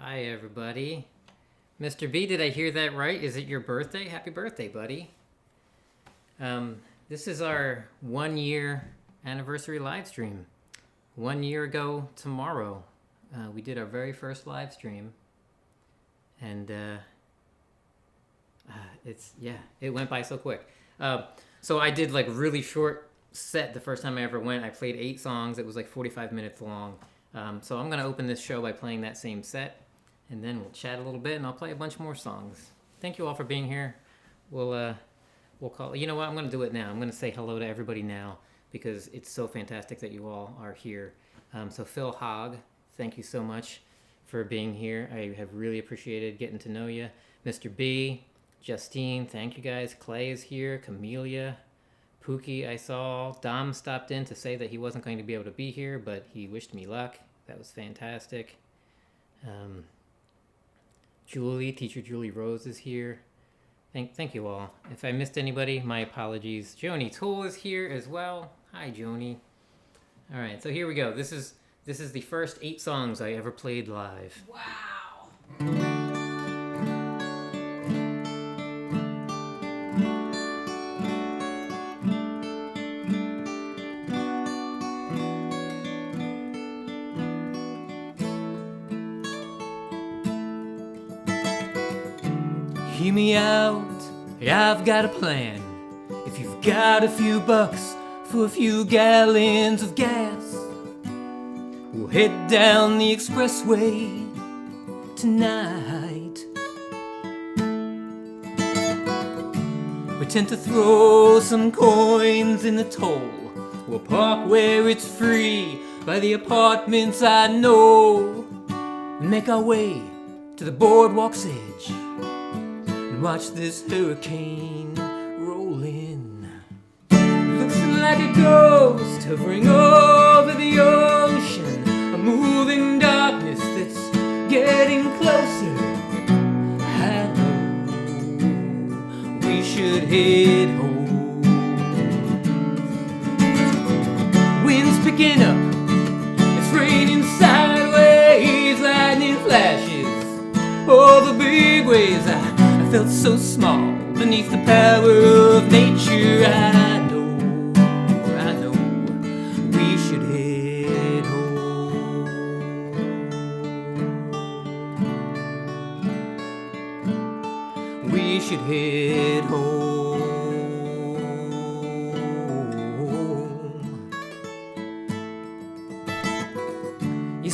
Hi everybody. Mr. B, did I hear that right? Is it your birthday? Happy birthday, buddy. This is our 1 year anniversary live stream. 1 year ago tomorrow, we did our very first live stream. And it went by so quick. So I did like really short set the first time I ever went. I played 8 songs. It was like 45 minutes long. So I'm going to open this show by playing that same set. And then we'll chat a little bit, and I'll play a bunch more songs. Thank you all for being here. We'll call. You know what? I'm going to do it now. I'm going to say hello to everybody now because it's so fantastic that you all are here. So Phil Hogg, thank you so much for being here. I have really appreciated getting to know you. Mr. B, Justine, thank you guys. Clay is here. Camellia, Pookie, I saw. Dom stopped in to say that he wasn't going to be able to be here, but he wished me luck. That was fantastic. Julie, Teacher Julie Rose is here. Thank you all. If I missed anybody, my apologies. Joni Toole is here as well. Hi, Joni. All right, so here we go. This is the first 8 songs I ever played live. Wow. Hear me out, I've got a plan. If you've got a few bucks for a few gallons of gas, we'll head down the expressway tonight. We tend to throw some coins in the toll. We'll park where it's free by the apartments I know, and make our way to the boardwalk's edge. Watch this hurricane roll in. Looks like a ghost hovering over the ocean, a moving darkness that's getting closer. I know we should head home. Wind's picking up, it's raining sideways, lightning flashes over big waves. I felt so small beneath the power of nature. I know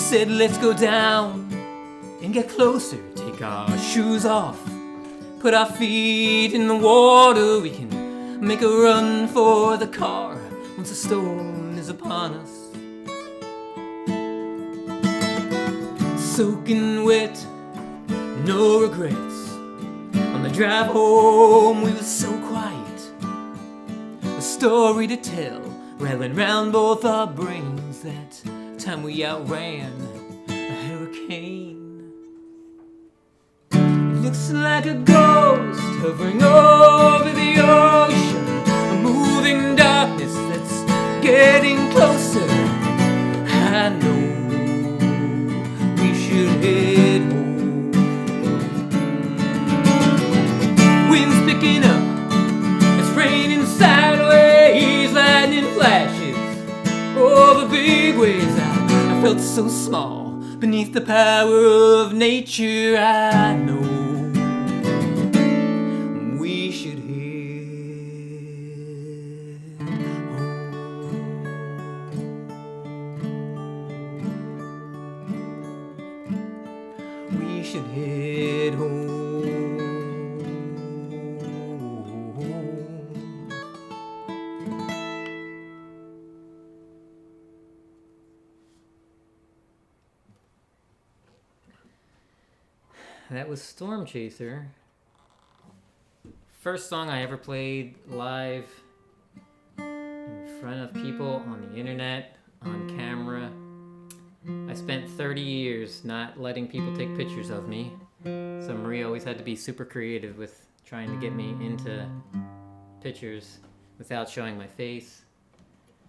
said, let's go down and get closer, take our shoes off, put our feet in the water. We can make a run for the car once the storm is upon us. Soaking wet, no regrets. On the drive home we were so quiet, a story to tell, rattling round both our brains. That time we outran a hurricane. It looks like a ghost hovering over the ocean, a moving darkness that's getting closer. I know we should head home. Wind's picking up, it's raining sideways, lightning flashes over big waves. I felt so small beneath the power of nature. I know we should head home. We should head home. That was Stormchaser. First song I ever played live in front of people on the internet, on camera. I spent 30 years not letting people take pictures of me. So Maria always had to be super creative with trying to get me into pictures without showing my face.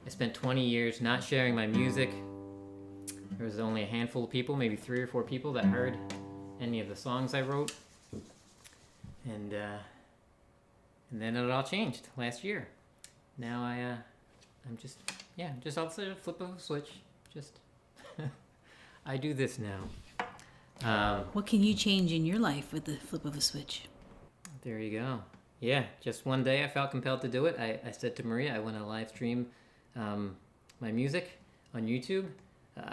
I spent 20 years not sharing my music. There was only a handful of people, maybe 3 or 4 people that heard any of the songs I wrote. And then it all changed last year. Now I'm just off the flip of a switch. Just I do this now. What can you change in your life with the flip of a switch? There you go. Yeah, just one day I felt compelled to do it. I said to Maria, I want to live stream my music on YouTube.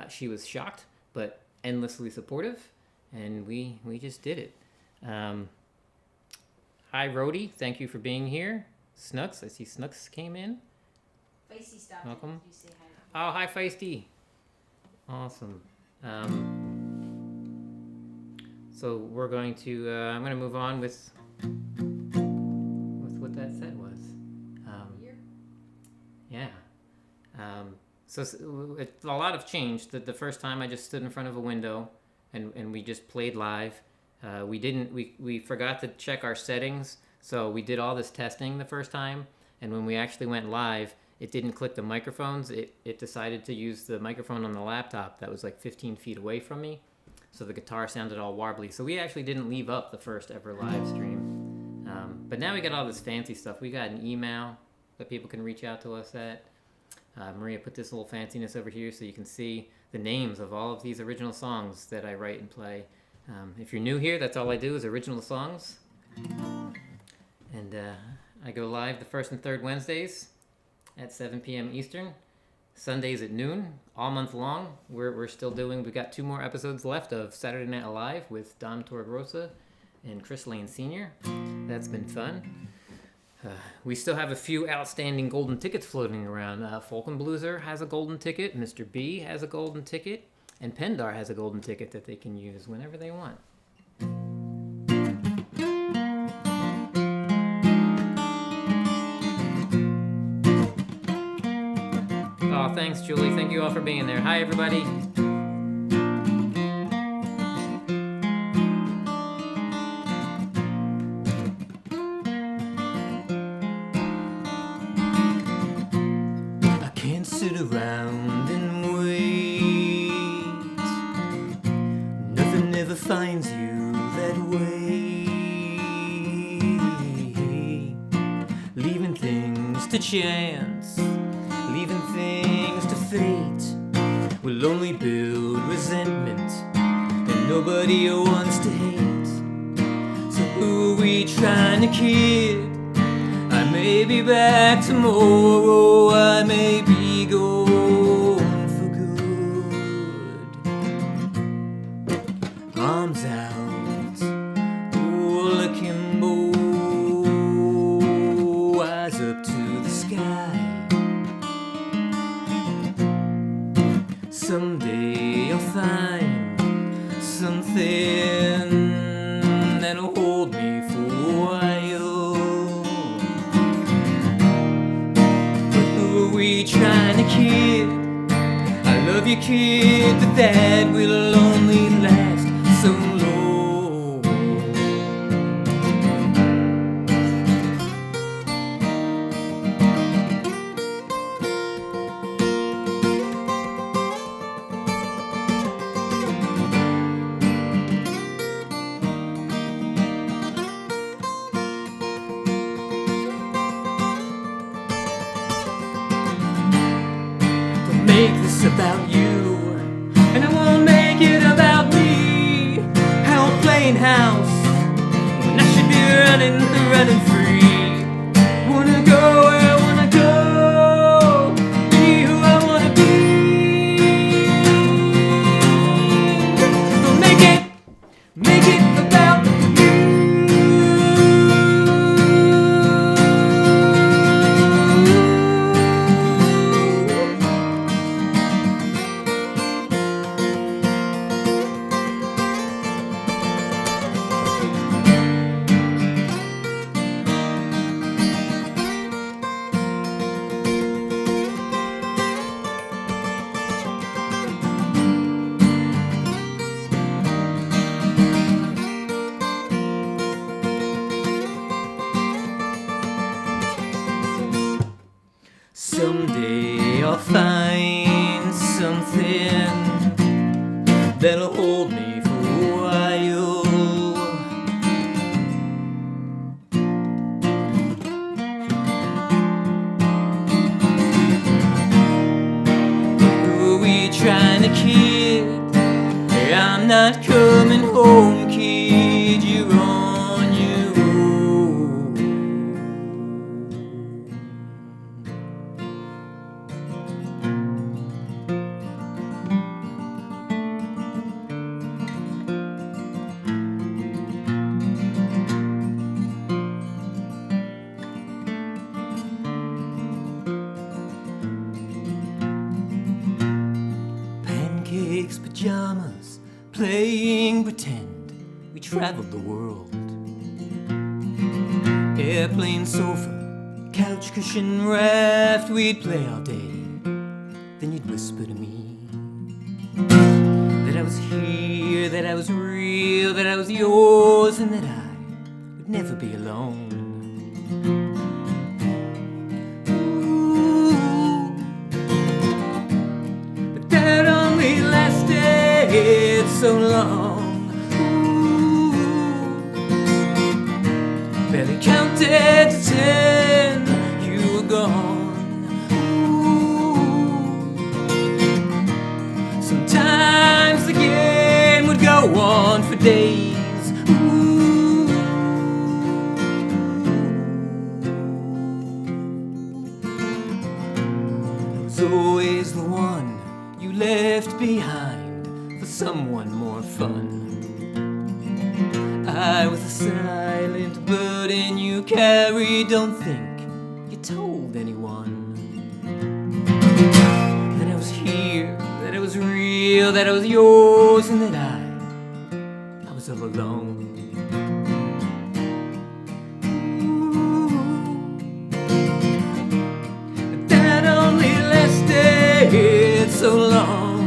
She was shocked, but endlessly supportive, and we just did it. Hi, Rhodey. Thank you for being here. Snooks. I see Snooks came in. Feisty stopped. Welcome. You say hi. Oh, hi, Feisty. Awesome. So we're going to, I'm going to move on with what that set was. Yeah. So a lot of change. The first time I just stood in front of a window and we just played live. We forgot to check our settings. So we did all this testing the first time. And when we actually went live, it didn't click the microphones. It decided to use the microphone on the laptop that was like 15 feet away from me. So the guitar sounded all warbly. So we actually didn't leave up the first ever live stream. But now we got all this fancy stuff. We got an email that people can reach out to us at. Maria put this little fanciness over here so you can see the names of all of these original songs that I write and play. If you're new here, that's all I do is original songs. And I go live the first and third Wednesdays at 7 p.m. Eastern. Sundays at noon, all month long. We're still doing, we got 2 more episodes left of Saturday Night Live with Dom Torregrosa and Chris Lane Sr. That's been fun. We still have a few outstanding golden tickets floating around. Fulton Blueser has a golden ticket, Mr. B has a golden ticket, and Pendar has a golden ticket that they can use whenever they want. Oh, thanks, Julie. Thank you all for being there. Hi, everybody. I can't sit around and wait. Nothing ever finds you that way. Leaving things to chance, leaving things to fate will only build resentment, and nobody wants to hate. So who are we trying to kid? I may be back tomorrow, I may be gone for good. sky. Someday I'll find something that'll hold me for a while. But who are we trying to kid? I love you, kid, but that will only last so long. Make this about you, and I won't make it about me. How I'm playing house when I should be running free. Wanna go where I wanna go, be who I wanna be. So make it about you. Someday I'll find something that'll hold me for a while. Who are we trying to kid? I'm not coming home, kid. You're on your own. Pancakes, pajamas, playing pretend. We traveled the world. Airplane sofa, couch cushion raft. We'd play all day. Then you'd whisper to me that I was here, that I was real, that I was yours, and that I would never be alone. But that only lasted so long. Barely counted to 10, you were gone. Sometimes the game would go on for days. I was always the one you left behind for someone more fun. I was the silent burden you carried. Don't think you told anyone that I was here, that I was real, that I was yours, and that I was all alone. But that only lasted so long.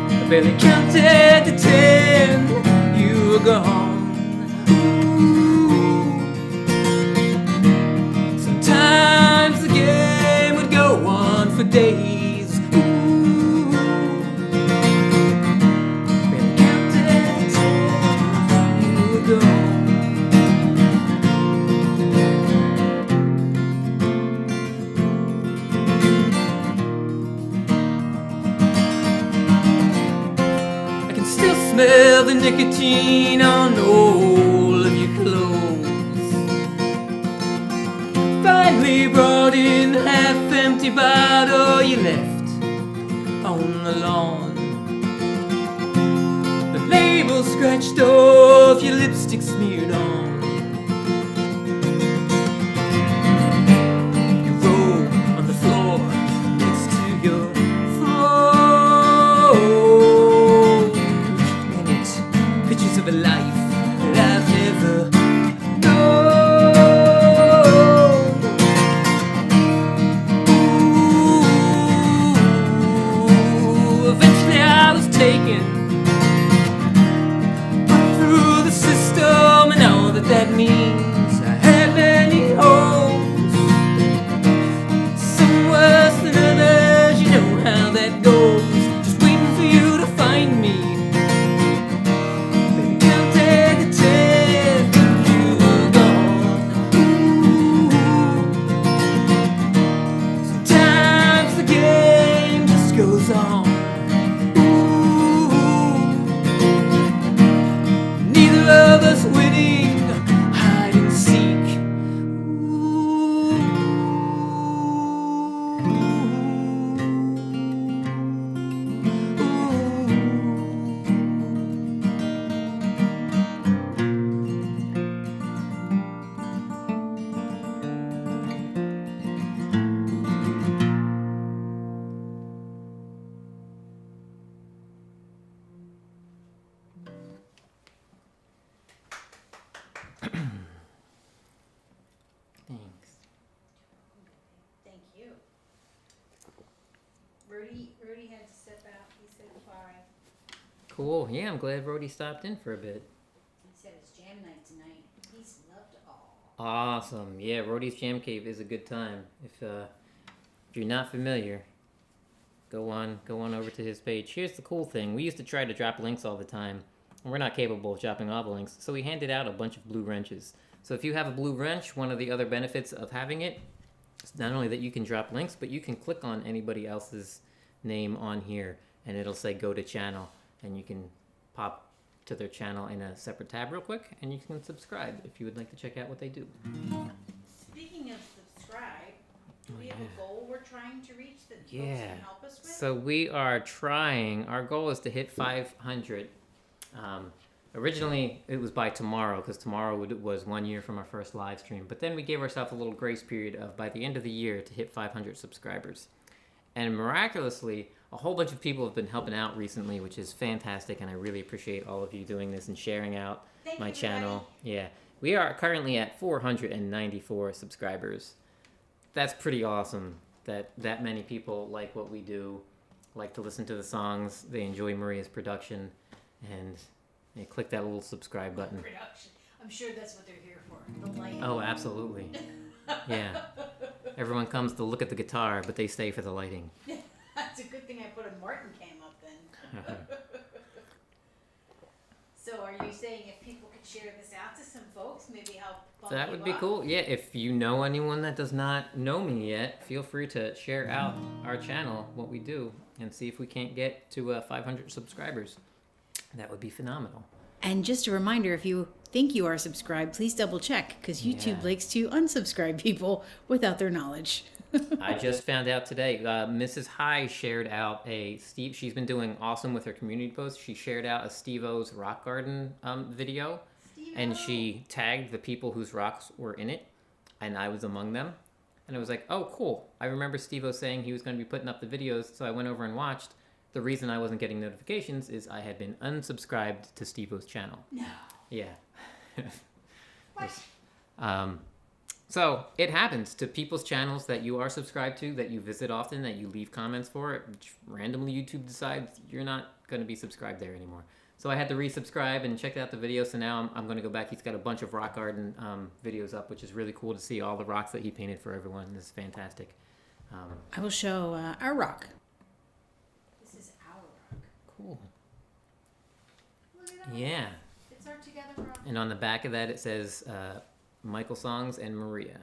I barely counted to 10, you were gone. Sometimes the game would go on for days. Barely counted to 10, you were gone. Smell the nicotine on all of your clothes. Finally brought in the half-empty bottle you left on the lawn. The label scratched off, your lipstick smeared on. Thanks. Thank you. Rudy had to step out. He said goodbye. Cool. Yeah, I'm glad Brody stopped in for a bit. He said it's jam night tonight. Peace and love to all. Awesome. Yeah, Brody's Jam Cave is a good time. If you're not familiar, go on over to his page. Here's the cool thing. We used to try to drop links all the time, and we're not capable of dropping all the links, so we handed out a bunch of blue wrenches. So if you have a blue wrench, one of the other benefits of having it is not only that you can drop links, but you can click on anybody else's name on here, and it'll say go to channel, and you can pop to their channel in a separate tab real quick, and you can subscribe if you would like to check out what they do. Speaking of subscribe, do we have a goal we're trying to reach that folks Yeah. can help us with? So we are trying. Our goal is to hit 500. Originally, it was by tomorrow, because tomorrow was 1 year from our first live stream. But then we gave ourselves a little grace period of by the end of the year to hit 500 subscribers. And miraculously, a whole bunch of people have been helping out recently, which is fantastic. And I really appreciate all of you doing this and sharing out Thank my you, channel. Yeah, we are currently at 494 subscribers. That's pretty awesome that many people like what we do, like to listen to the songs. They enjoy Maria's production, and they click that little subscribe button. Production. I'm sure that's what they're here for. The lighting. Oh, absolutely. Yeah. Everyone comes to look at the guitar, but they stay for the lighting. That's a good thing I put a Martin cam up then. So are you saying if people could share this out to some folks, maybe help bump That you would be up? cool. Yeah, if you know anyone that does not know me yet, feel free to share out our channel, what we do, and see if we can't get to 500 subscribers. That would be phenomenal. And just a reminder, if you think you are subscribed, please double check, because YouTube Yeah. likes to unsubscribe people without their knowledge. I just found out today, Mrs. High shared out she's been doing awesome with her community posts. She shared out a STEEVO's rock garden video, and she tagged the people whose rocks were in it, and I was among them. And I was like, oh, cool. I remember STEEVO saying he was going to be putting up the videos, so I went over and watched. The reason I wasn't getting notifications is I had been unsubscribed to STEEVO's channel. No. Yeah. What? So it happens to people's channels that you are subscribed to, that you visit often, that you leave comments for. Randomly, YouTube decides you're not going to be subscribed there anymore. So I had to resubscribe and check out the video. So now I'm going to go back. He's got a bunch of rock garden videos up, which is really cool to see all the rocks that he painted for everyone. This is fantastic. I will show our rock. This is our rock. Cool. Look at that. Yeah. It's our together rock. And on the back of that, it says MichaelSongs and Maria.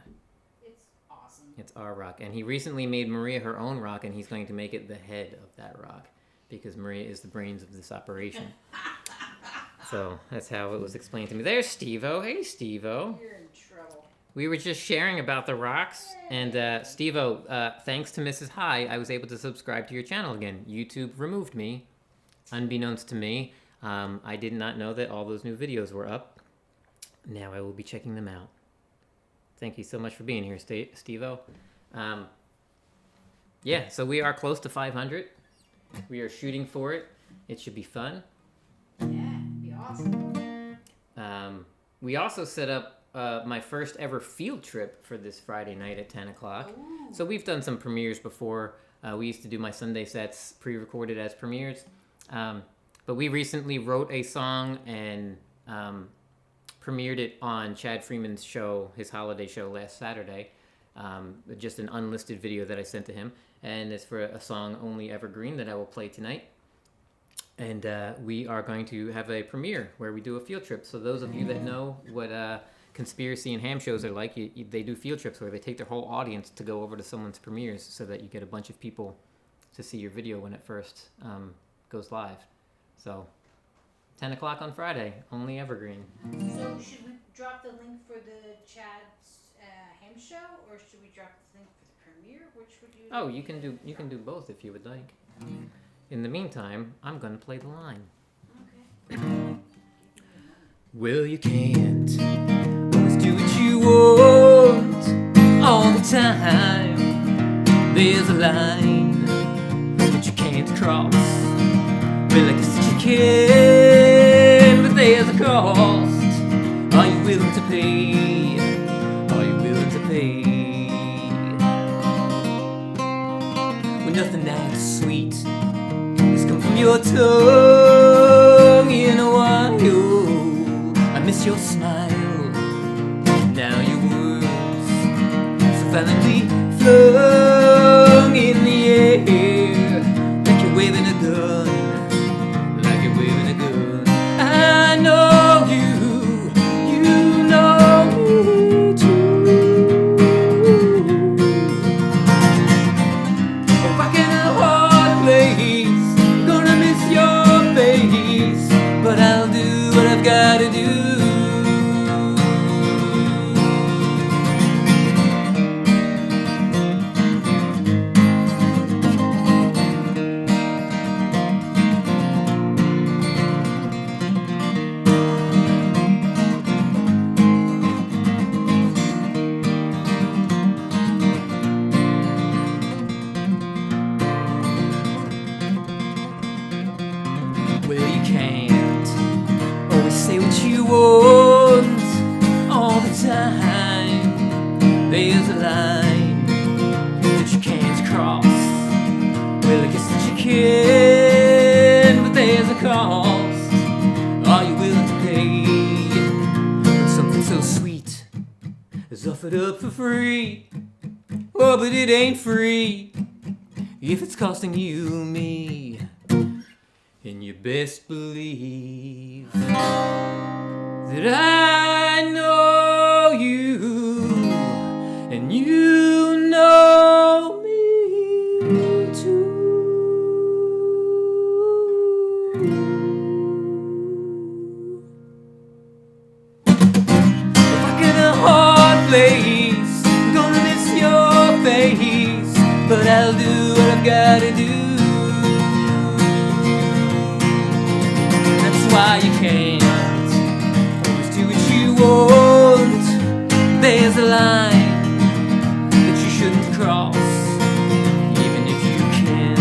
It's awesome. It's our rock. And he recently made Maria her own rock, and he's going to make it the head of that rock, because Maria is the brains of this operation. So that's how it was explained to me. There's STEEVO. Hey, STEEVO. You're in trouble. We were just sharing about the rocks. And STEEVO, thanks to Mrs. High, I was able to subscribe to your channel again. YouTube removed me, unbeknownst to me. I did not know that all those new videos were up. Now I will be checking them out. Thank you so much for being here, STEEVO. Yeah, so we are close to 500. We are shooting for it. It should be fun. Yeah, it'd be awesome. We also set up my first ever field trip for this Friday night at 10 o'clock. Ooh. So we've done some premieres before. We used to do my Sunday sets pre-recorded as premieres. But we recently wrote a song and premiered it on Chad Freeman's show, his holiday show last Saturday. Just an unlisted video that I sent to him. And it's for a song, Only Evergreen, that I will play tonight. And we are going to have a premiere where we do a field trip. So those of you that know what conspiracy and ham shows are like, they do field trips where they take their whole audience to go over to someone's premieres so that you get a bunch of people to see your video when it first goes live. So 10 o'clock on Friday, Only Evergreen. So should we drop the link for the Chad's ham show, or should we drop the link for the premiere? Which would you? Oh, you can do both if you would like. In the meantime, I'm gonna play the line. Okay. Well, you can't always do what you want all the time. There's a line that you can't cross. Well, I guess that you can, but there's a cost. Are you willing to pay? Are you willing to pay? your tongue in a while. I miss your smile. Now your words so violently flung in the air, like you're waving a gun, like you're waving a gun. I know you know me too. Rocking a hard place, gonna miss your face, but I'll do what I've gotta do. Well, you can't always say what you want all the time. There's a line that you can't cross. Well, I guess that you can, but there's a cost. Are you willing to pay when something so sweet is offered up for free? Oh, but it ain't free if it's costing you me. And you best believe that I know you, and you know me too. Rocking a hard place, gonna miss your face, but I'll do what I've gotta do. Why you can't always do what you want. There's a line that you shouldn't cross, even if you can.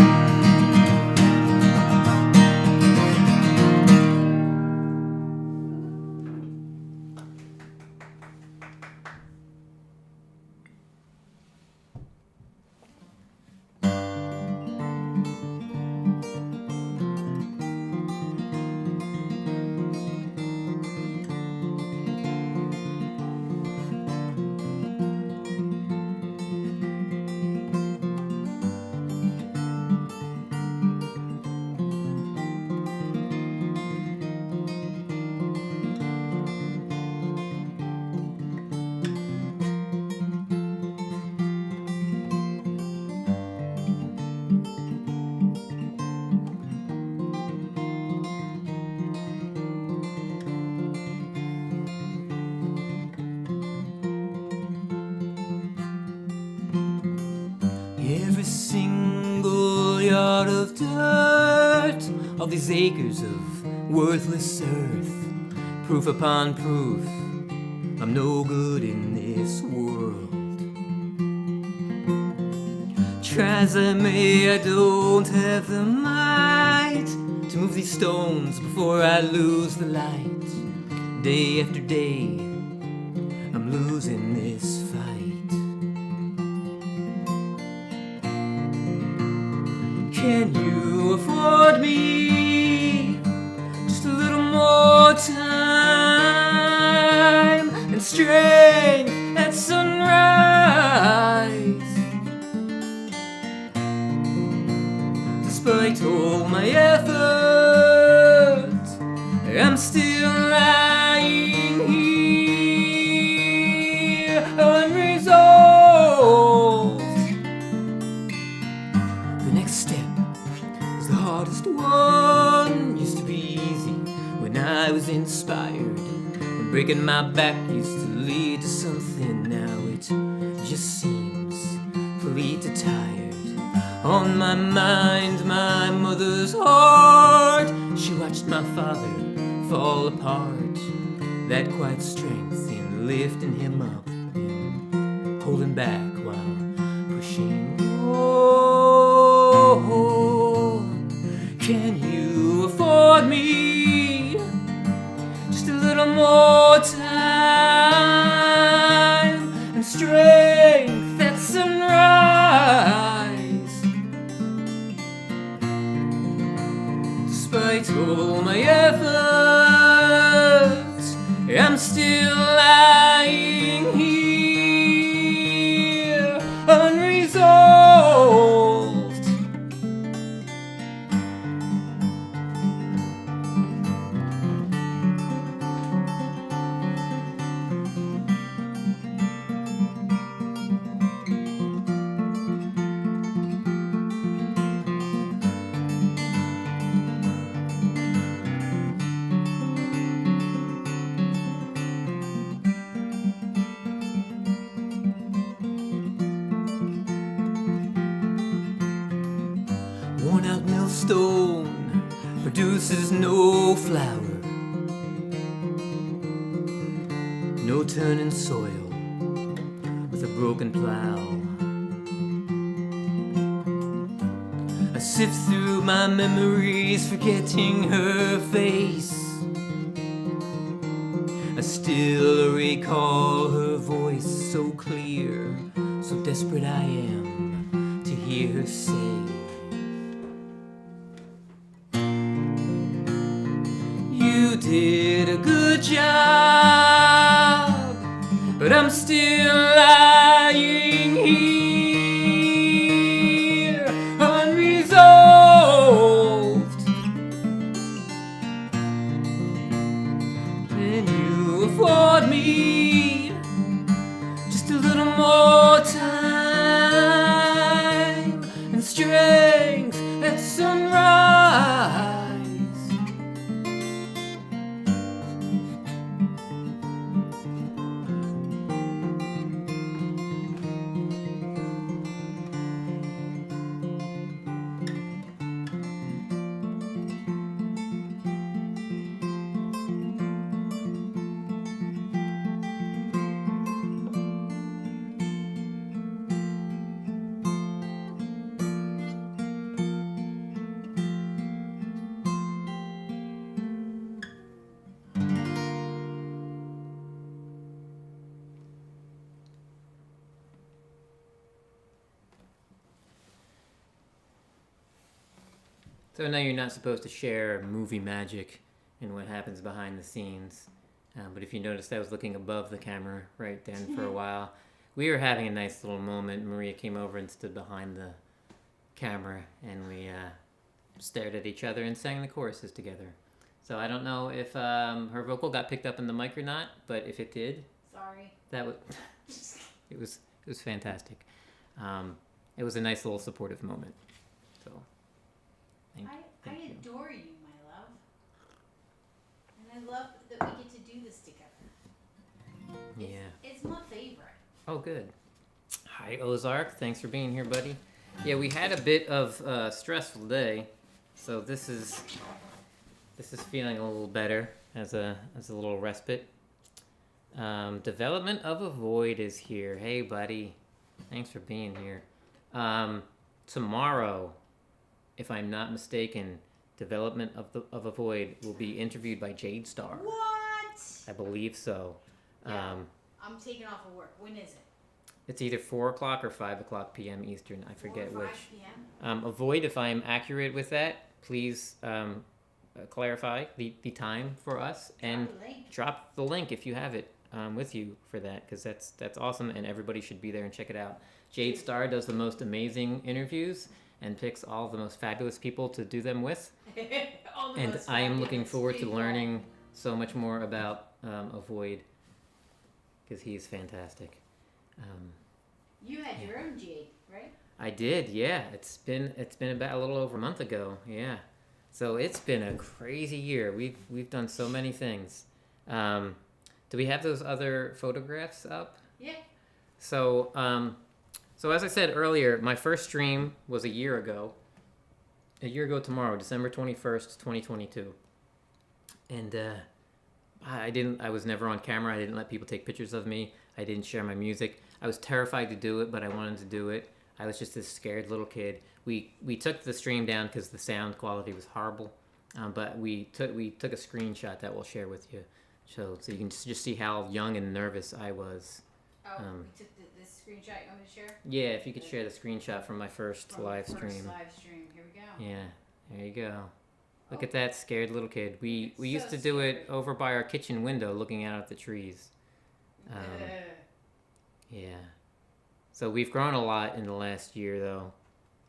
Every single yard of dirt, all these acres of worthless earth, proof upon proof, I'm no good in this world. Try as I may, I don't have the might to move these stones before I lose the light. Day after day, I'm losing this fight. Can you afford me just a little more time and strength at sunrise? Despite all my effort, I'm still lying here unresolved. The next step is the hardest one. Used to be easy when I was inspired, when breaking my back used to lead to something. Now it just seems fleet and tired. On my mind, my mother's heart, she watched my father fall apart. That quiet strength in lifting him up, in holding back while pushing on. Can you afford me just a little more time and strength at sunrise? stone produces no flower, no turning soil with a broken plow. I sift through my memories, forgetting her face. I still recall her voice so clear, so desperate I am to hear her say, you did a good job, but I'm still lying here, unresolved. Can you afford me just a little more time and strength at sunrise? So I know you're not supposed to share movie magic and what happens behind the scenes, but if you noticed, I was looking above the camera right then for a while. We were having a nice little moment. Maria came over and stood behind the camera, and we stared at each other and sang the choruses together. So I don't know if her vocal got picked up in the mic or not, but if it did, Sorry. that was it was fantastic. It was a nice little supportive moment. So. Thank I you. adore you, my love. And I love that we get to do this together. Yeah. It's my favorite. Oh, good. Hi, Ozark. Thanks for being here, buddy. Yeah, we had a bit of a stressful day, so this is feeling a little better as a little respite. Development of a Void is here. Hey, buddy. Thanks for being here. Tomorrow, if I'm not mistaken, Development of a Void will be interviewed by Jade Star. What? I believe so. Yeah. I'm taking off of work. When is it? It's either 4 o'clock or 5 o'clock p.m. Eastern. I forget 4 or 5 which. p.m.? A Void, if I'm accurate with that, please clarify the time for us and drop the link if you have it with you for that, because that's awesome and everybody should be there and check it out. Jade Star does the most amazing interviews and picks all the most fabulous people to do them with. And I am looking forward to learning so much more about a Void, because he's fantastic. You had your own Jade, right? I did, yeah. It's been about a little over a month ago, yeah. So it's been a crazy year. We've done so many things. Do we have those other photographs up? Yeah. So as I said earlier, my first stream was a year ago tomorrow, December 21st, 2022. And I was never on camera. I didn't let people take pictures of me. I didn't share my music. I was terrified to do it, but I wanted to do it. I was just this scared little kid. We took the stream down because the sound quality was horrible, but we took a screenshot that we'll share with you, so you can just see how young and nervous I was. Oh, we took this screenshot you want me to share? Yeah, if you could share the screenshot from my first live stream. First live stream. Here we go. Yeah, there you go. Look at that scared little kid. We So used to do it scary. over by our kitchen window, looking out at the trees. Yeah. So we've grown a lot in the last year, though.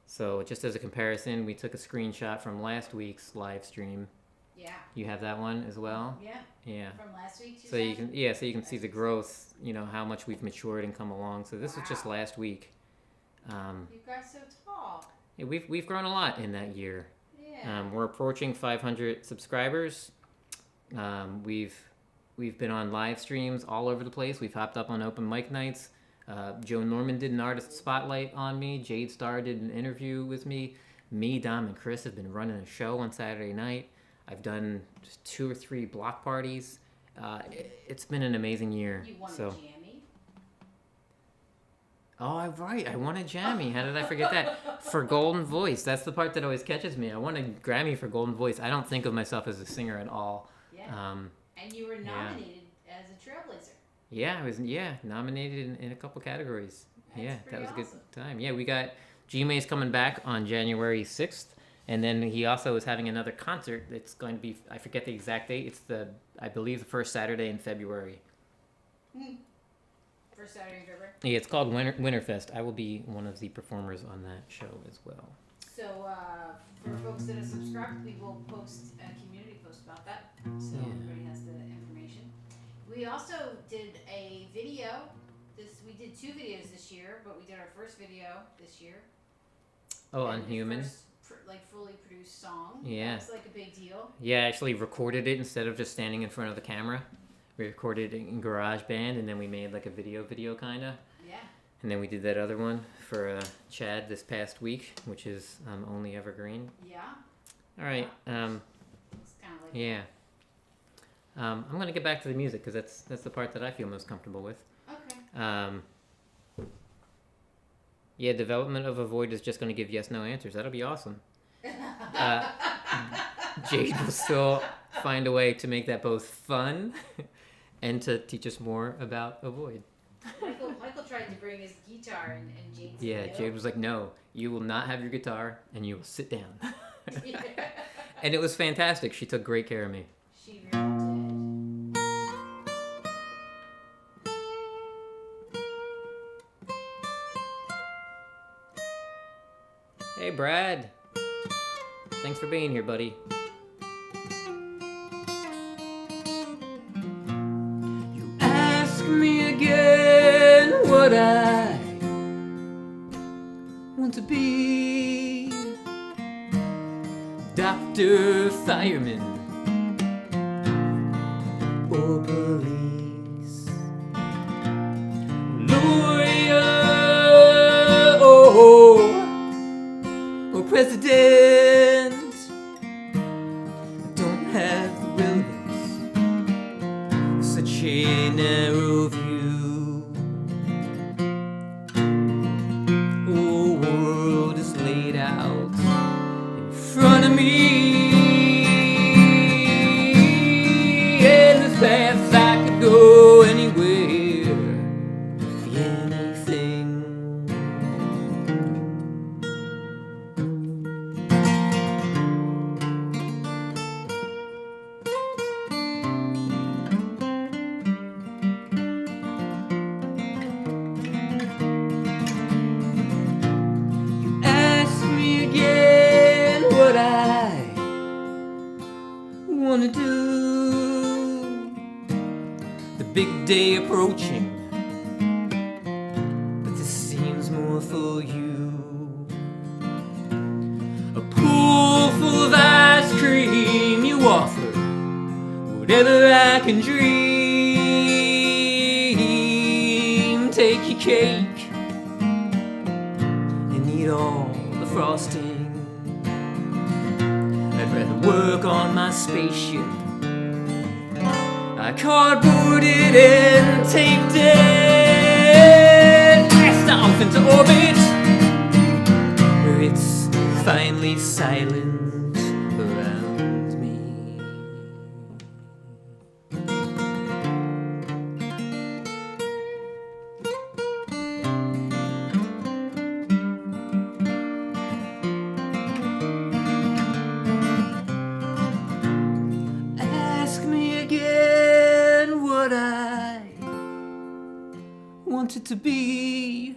So just as a comparison, we took a screenshot from last week's live stream. Yeah. You have that one as well? Yeah. Yeah. From last week. So you can see the growth, how much we've matured and come along. So this was just last week. You got so tall. Yeah, we've grown a lot in that year. Yeah. We're approaching 500 subscribers. We've been on live streams all over the place. We've hopped up on open mic nights. Joe Norman did an artist spotlight on me. Jade Star did an interview with me. me, Dom, and Chris have been running a show on Saturday night. I've done just 2 or 3 block parties. It's been an amazing year. You won so. a Jammy. Oh, right. I won a Jammy. How did I forget that? For Golden Voice. That's the part that always catches me. I won a Grammy for Golden Voice. I don't think of myself as a singer at all. Yeah. And you were nominated as a Trailblazer. Yeah, I was nominated in a couple categories. That's that was pretty a good time. Yeah, we got G-May's coming back on January 6th. And then he also is having another concert. It's going to be, I forget the exact date. It's I believe the first Saturday in February. First Saturday in February? Yeah, it's called Winterfest. I will be one of the performers on that show as well. So, for folks that are subscribed, we will post a community post about that. So everybody has the information. We also did a video. We did 2 videos this year, but we did our first video this year. Oh, And the UnHuman. first, fully produced song. Yeah. That's like a big deal. Yeah, I actually recorded it instead of just standing in front of the camera. We recorded it in GarageBand, and then we made like a video kind of. Yeah. And then we did that other one for Chad this past week, which is Only Evergreen. Yeah. All right. It's kind of like Yeah. I'm going to get back to the music because that's the part that I feel most comfortable with. Okay. Yeah, development of a void is just going to give yes/no answers. That'll be awesome. Jade will still find a way to make that both fun and to teach us more about a void. Michael tried to bring his guitar and Jade's Yeah, Jade was like, no, you will not have your guitar and you will sit down. And it was fantastic. She took great care of me. She really did. Hey, Brad. Thanks for being here, buddy. You ask me again what I want to be. Doctor, fireman, or police. Lawyer, or president. Don't have the wilderness, such a narrow view. Oh, world is laid out in front of me, and the paths I could go anywhere, anything. Wanna do the big day approaching, but this seems more for you. A pool full of ice cream you offer, whatever I can dream. Take your cake and eat all the frosting. I'd rather work on my spaceship. I cardboarded and taped it, blast off into orbit, where it's finally silent around me. Wanted to be,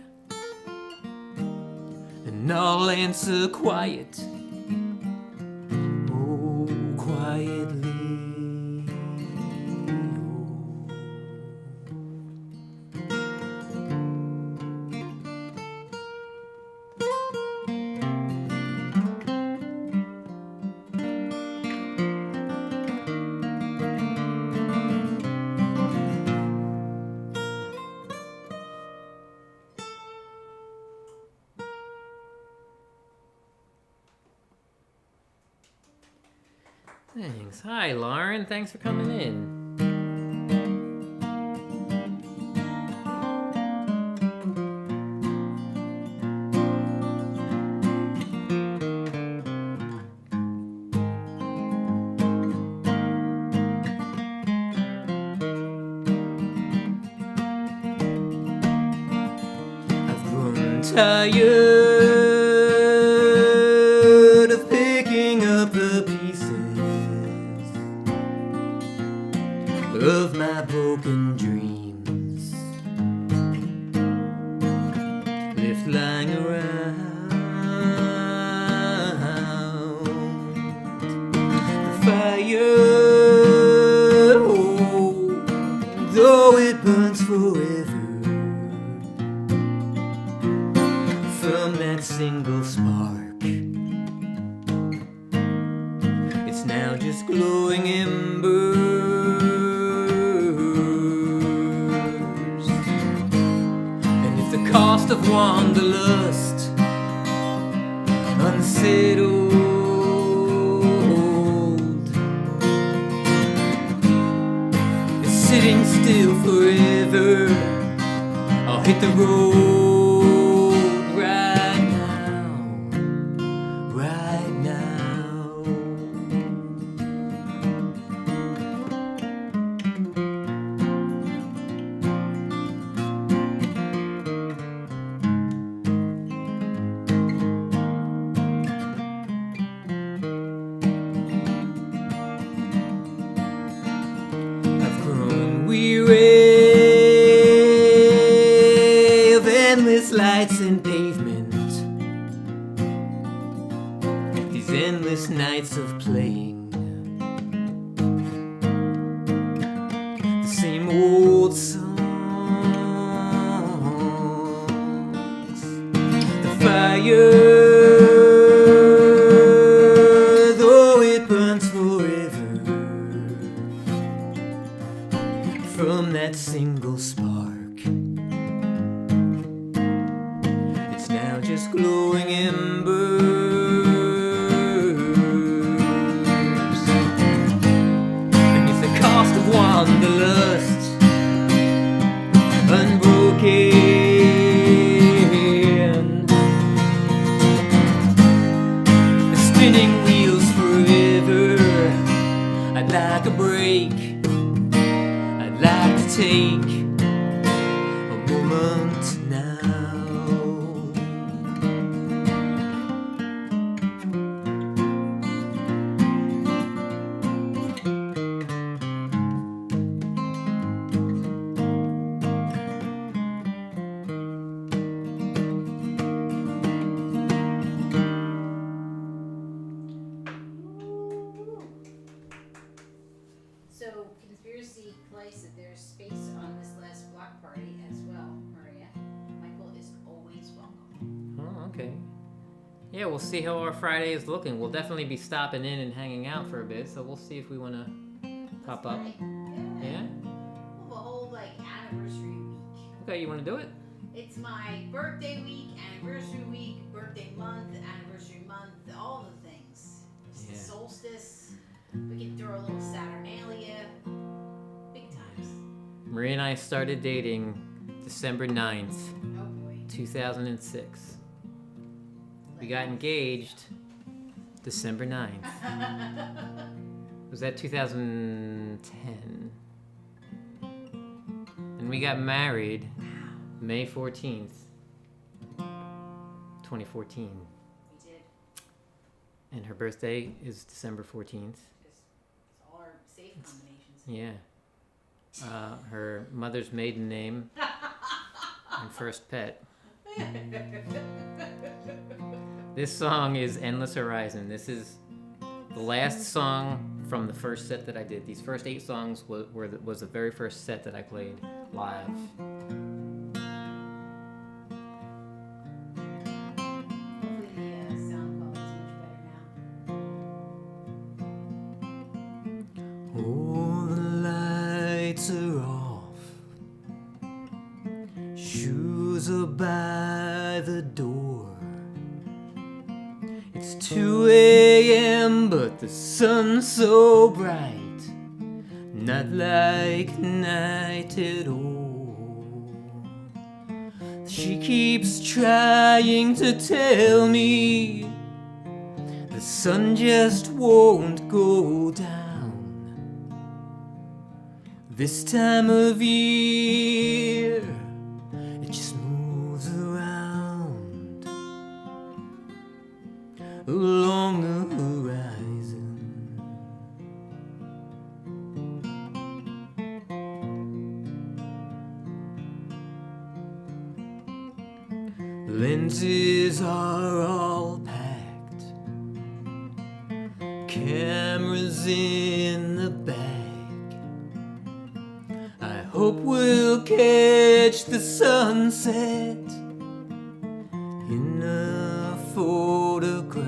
and I'll answer quiet, oh, quietly. Thanks. Hi, Lauren. Thanks for coming in. I've grown tired of picking up the pieces of my broken dreams, left lying around. The fire, oh, though it burns forever, from that single spark, it's now just glowing embers. Cost of wanderlust, unsettled, it's sitting still forever. I'll hit the road right now, right now. Weary of endless lights and pavement, these endless nights of playing the same old songs. The fire, though it burns forever, from that single spark, it's now just glowing embers. And if the cost of wanderlust, unbroken, the spinning wheels forever, I'd like a break. Like to take a moment now. So, conspiracy place that there's space on this last block party as well, Maria. Michael is always welcome. Oh, okay. Yeah, we'll see how our Friday is looking. We'll definitely be stopping in and hanging out for a bit, so we'll see if we want to pop up. Right. Yeah? We'll have a whole, anniversary week. Okay, you want to do it? It's my birthday week, anniversary week, birthday month, anniversary month, all the things. It's the Yeah. solstice. We can throw a little Saturnalia. Big times. Maria and I started dating December 9th, Oh boy. 2006. We got engaged December 9th. Was that 2010? And we got married May 14th, 2014. We did. And her birthday is December 14th. It's all our safe combinations. Yeah. Her mother's maiden name and first pet. This song is Endless Horizon. This is the last song from the first set that I did. These first 8 songs was the very first set that I played live. Hopefully the sound quality is much better now. All the lights are off. Shoes are by the door. It's 2 a.m. but the sun's so bright, not like night at all. She keeps trying to tell me the sun just won't go down this time of year. It just moves around along the horizon. Lenses are all packed, cameras in the bag. I hope we'll catch the sunset in a photograph.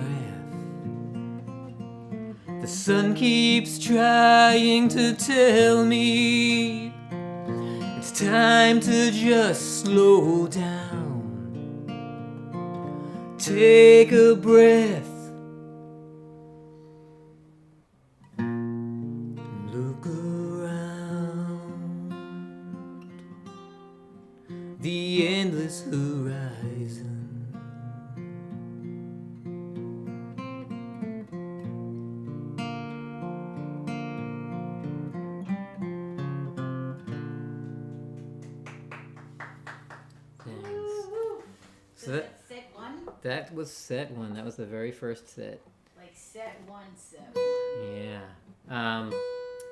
The sun keeps trying to tell me it's time to just slow down. Take a breath and look around the endless horizon. So that was set one. That was the very first set. Like set one. Yeah.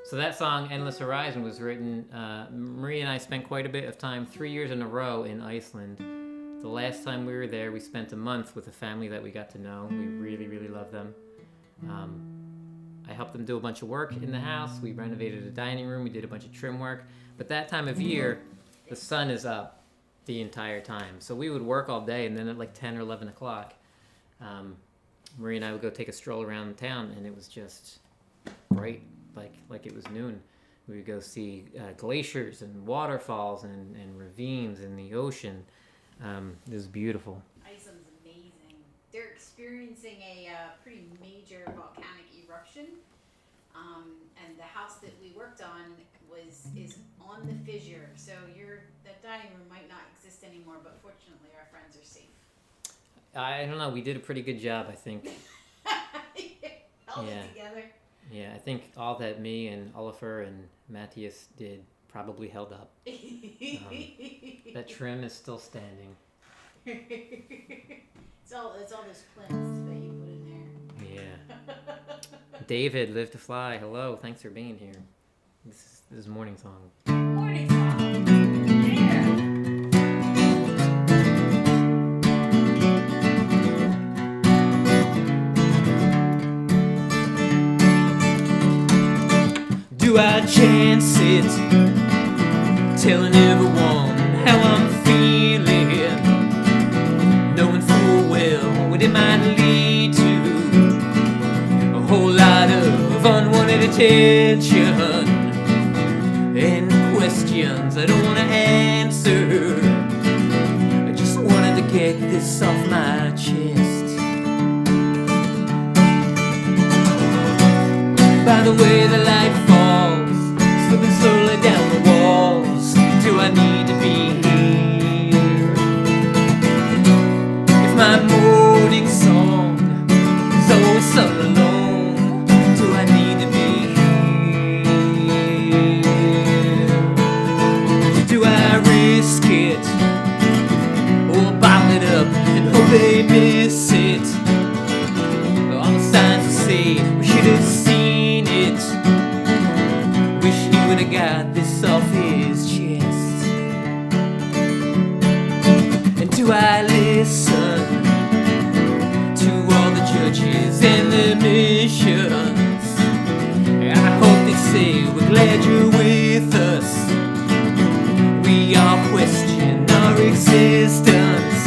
So that song, Endless Horizon, was written, Marie and I spent quite a bit of time, 3 years in a row, in Iceland. The last time we were there, we spent a month with a family that we got to know. We really, really love them. I helped them do a bunch of work in the house. We renovated a dining room. We did a bunch of trim work. But that time of year, the sun is up the entire time. So we would work all day, and then at like 10 or 11 o'clock, Marie and I would go take a stroll around town, and it was just bright, like it was noon. We would go see glaciers and waterfalls and ravines and the ocean. It was beautiful. Iceland's amazing. They're experiencing a pretty major volcanic eruption, and the house that we worked on is on the fissure. So that dining room might not exist anymore, but fortunately our friends are safe. I don't know. We did a pretty good job, I think. Held it together. Yeah, I think all that me and Oliver and Matthias did probably held up. That trim is still standing. It's all those plinths that you put in there. Yeah. David, Live to Fly. Hello, thanks for being here. This is Morning Song. Morning Song. Yeah. Do I chance it, telling everyone how I'm feeling, knowing full well what it might lead to? A whole lot of unwanted attention and questions I don't want to answer. I just wanted to get this off my chest. By the way the light falls, slipping slowly down the walls, do I need to be here? If my morning song is always sung alone, do I need to be here? Do I risk it, or bottle it up and hope they miss it? All the signs will say we should have seen it. Wish he would have got this off his chest. And do I listen to all the judges and the missions? I hope they say we're glad you're with us. We all question our existence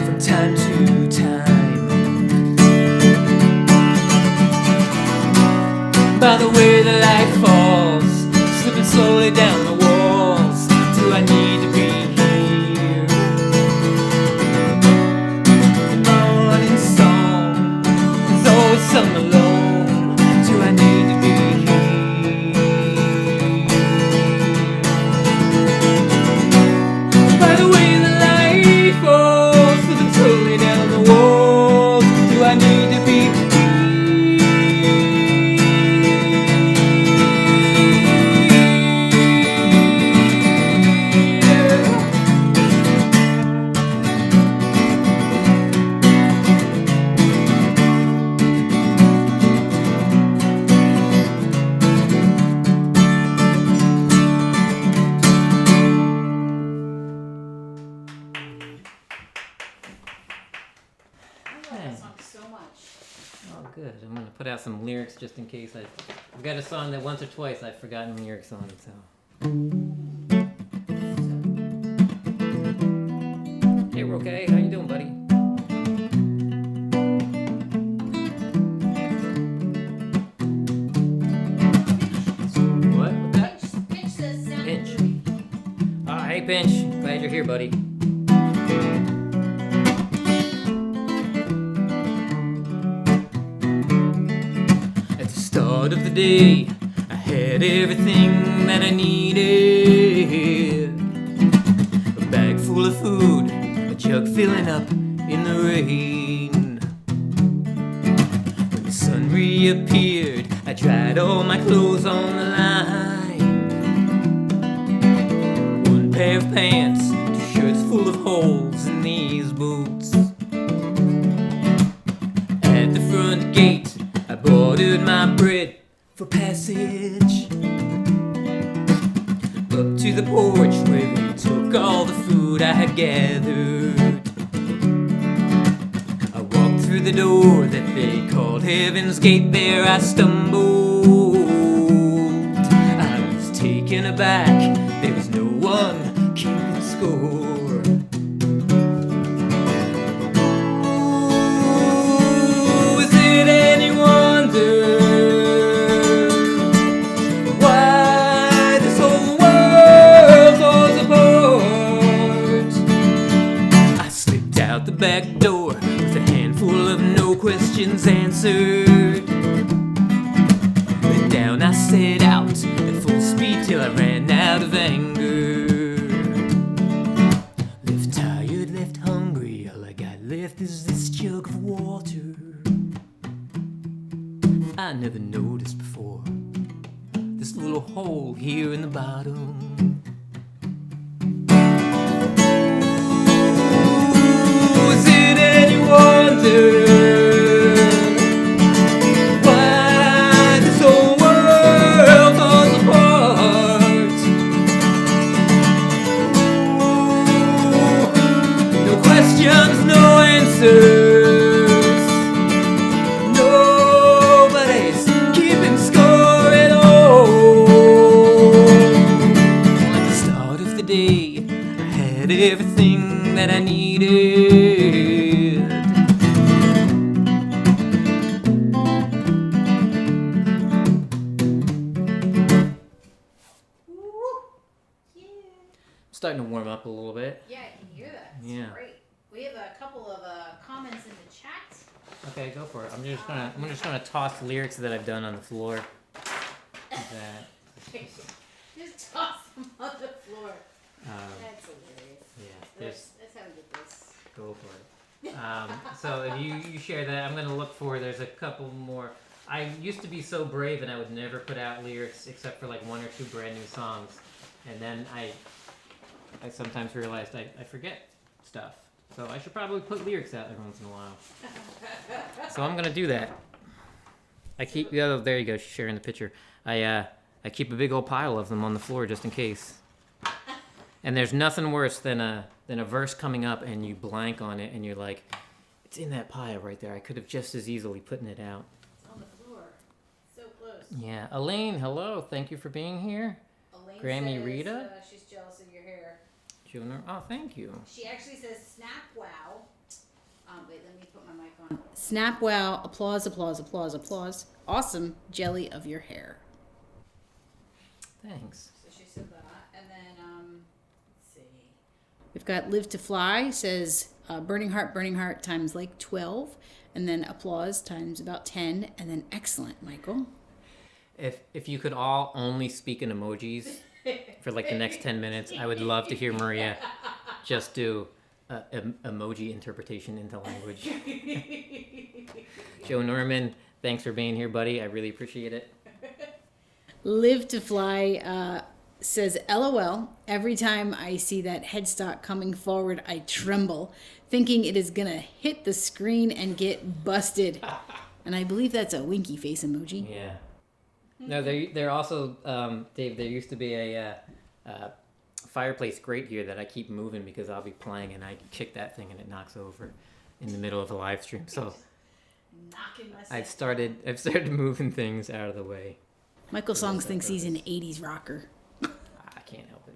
from time to time. By the way the light falls, slipping slowly down the walls, do I need to be here? In my good. I'm gonna put out some lyrics just in case I've got a song that once or twice I've forgotten lyrics on. So. Hey, Roque, how you doing, buddy? What? What's that? Pinch says sound. Pinch. Hey, Pinch. Glad you're here, buddy. At the start of the day, I had everything that I needed. A bag full of food, a jug filling up in the rain. When the sun reappeared, I dried all my clothes on the line. One pair of pants, 2 shirts full of holes in these boots. At the front gate, I ordered my bread for passage. Up to the porch where we took all the food I had gathered. I walked through the door that they called Heaven's Gate. There I stumbled. I was taken aback. There was no one keeping score. Back door with a handful of no questions answered. Then down I set out at full speed till I ran out of anger. Left tired, left hungry, all I got left is this jug of water. I never noticed before this little hole here in the bottom. Why this whole world falls apart. No questions, no answers. Nobody's keeping score at all. At the start of the day, I had everything that I needed. Starting to warm up a little bit. Yeah, I can hear that. It's Yeah. great. We have a couple of comments in the chat. Okay, go for it. I'm just gonna toss lyrics that I've done on the floor. That. Just toss them on the floor. That's hilarious. Yeah. That's how we get this. Go for it. So if you share that, I'm gonna look for. There's a couple more. I used to be so brave and I would never put out lyrics except for like 1 or 2 brand new songs, and then I sometimes realized I forget stuff. So I should probably put lyrics out every once in a while. So I'm gonna do that. I keep there you go. She's sharing the picture. I keep a big old pile of them on the floor just in case. And there's nothing worse than a verse coming up and you blank on it and you're like, it's in that pile right there. I could have just as easily putting it out. It's on the floor. So close. Yeah, Elaine, hello. Thank you for being here. Elaine Grammy says, Rita? she's jealous of your hair. Oh, thank you. She actually says, snap wow. Wait, let me put my mic on. Snap wow, applause, applause, applause, applause. Awesome jelly of your hair. Thanks. So she said that. And then, let's see. We've got Live to Fly says burning heart times like 12, and then applause times about 10, and then excellent, Michael. If you could all only speak in emojis for like the next 10 minutes, I would love to hear Maria just do emoji interpretation into language. Joe Norman, thanks for being here, buddy. I really appreciate it. Live to Fly says, LOL, every time I see that headstock coming forward, I tremble, thinking it is going to hit the screen and get busted. And I believe that's a winky face emoji. Yeah. No, they're also, Dave, there used to be a fireplace grate here that I keep moving because I'll be playing and I kick that thing and it knocks over in the middle of a live stream. So knocking my I've set started moving things out of the way. MichaelSongs thinks he's an 80s rocker. I can't help it.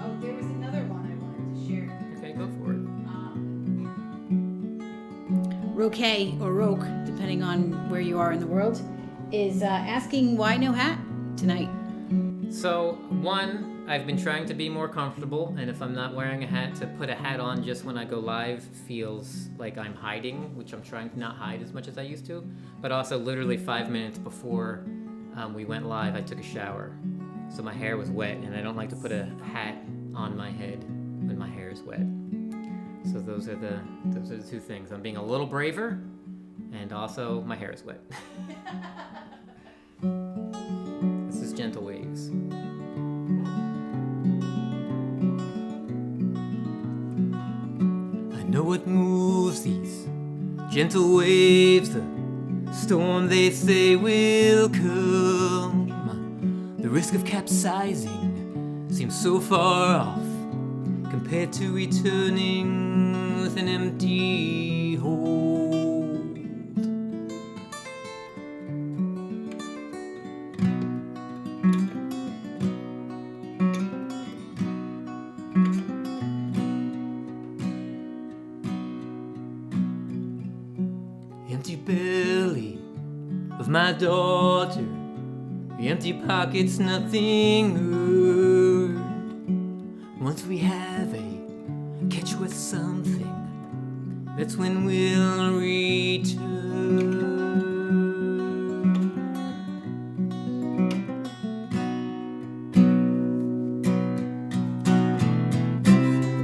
Oh, there was another one I wanted to share. Okay, go for it. Roque, or Roke, depending on where you are in the world, is asking why no hat tonight. So, one, I've been trying to be more comfortable, and if I'm not wearing a hat, to put a hat on just when I go live feels like I'm hiding, which I'm trying to not hide as much as I used to. But also, literally 5 minutes before we went live, I took a shower. So my hair was wet, and I don't like to put a hat on my head when my hair is wet. So those are the two things. I'm being a little braver, and also my hair is wet. This is Gentle Waves. I know what moves these gentle waves, the storm they say will come. The risk of capsizing seems so far off compared to returning with an empty hold. Empty belly of my daughter, the empty pockets, nothing heard. Once we have a catch with something, that's when we'll return.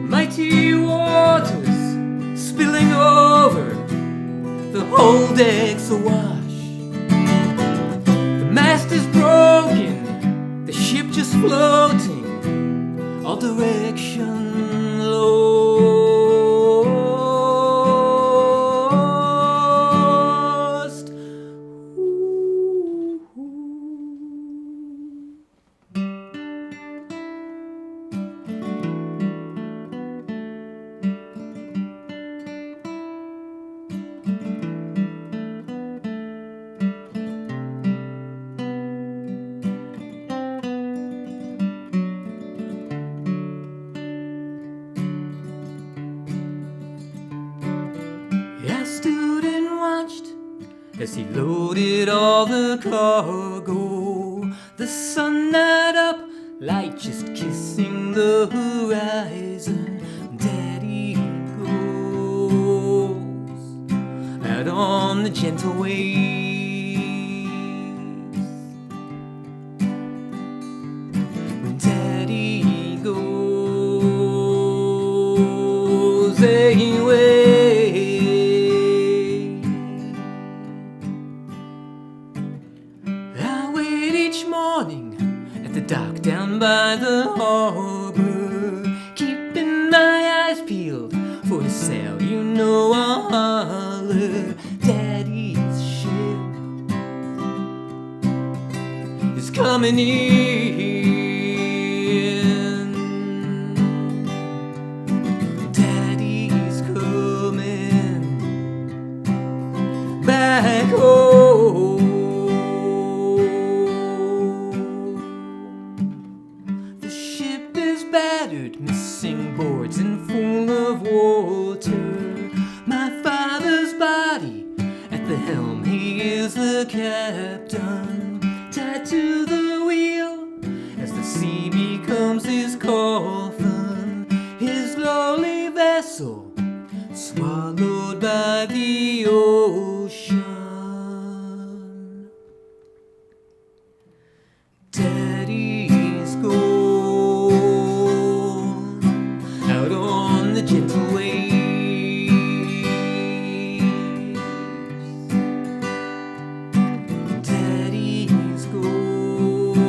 Mighty waters spilling over, the whole deck's awash. The mast is broken, the ship just floating, all direction lost. I stood and watched as he loaded all the cargo. The sun not up, light just kissing the horizon. Daddy goes out on the gentle waves. When Daddy goes away, at the dock down by the harbor, keeping my eyes peeled for the sail, you know I'll holler. Daddy's ship is coming in. Daddy's coming back home. Battered, missing boards and full of water. My father's body at the helm, he is the captain, tied to the wheel as the sea becomes his coffin. His lowly vessel swallowed by the ocean. Daddy's gone on the gentle waves. Daddy's gone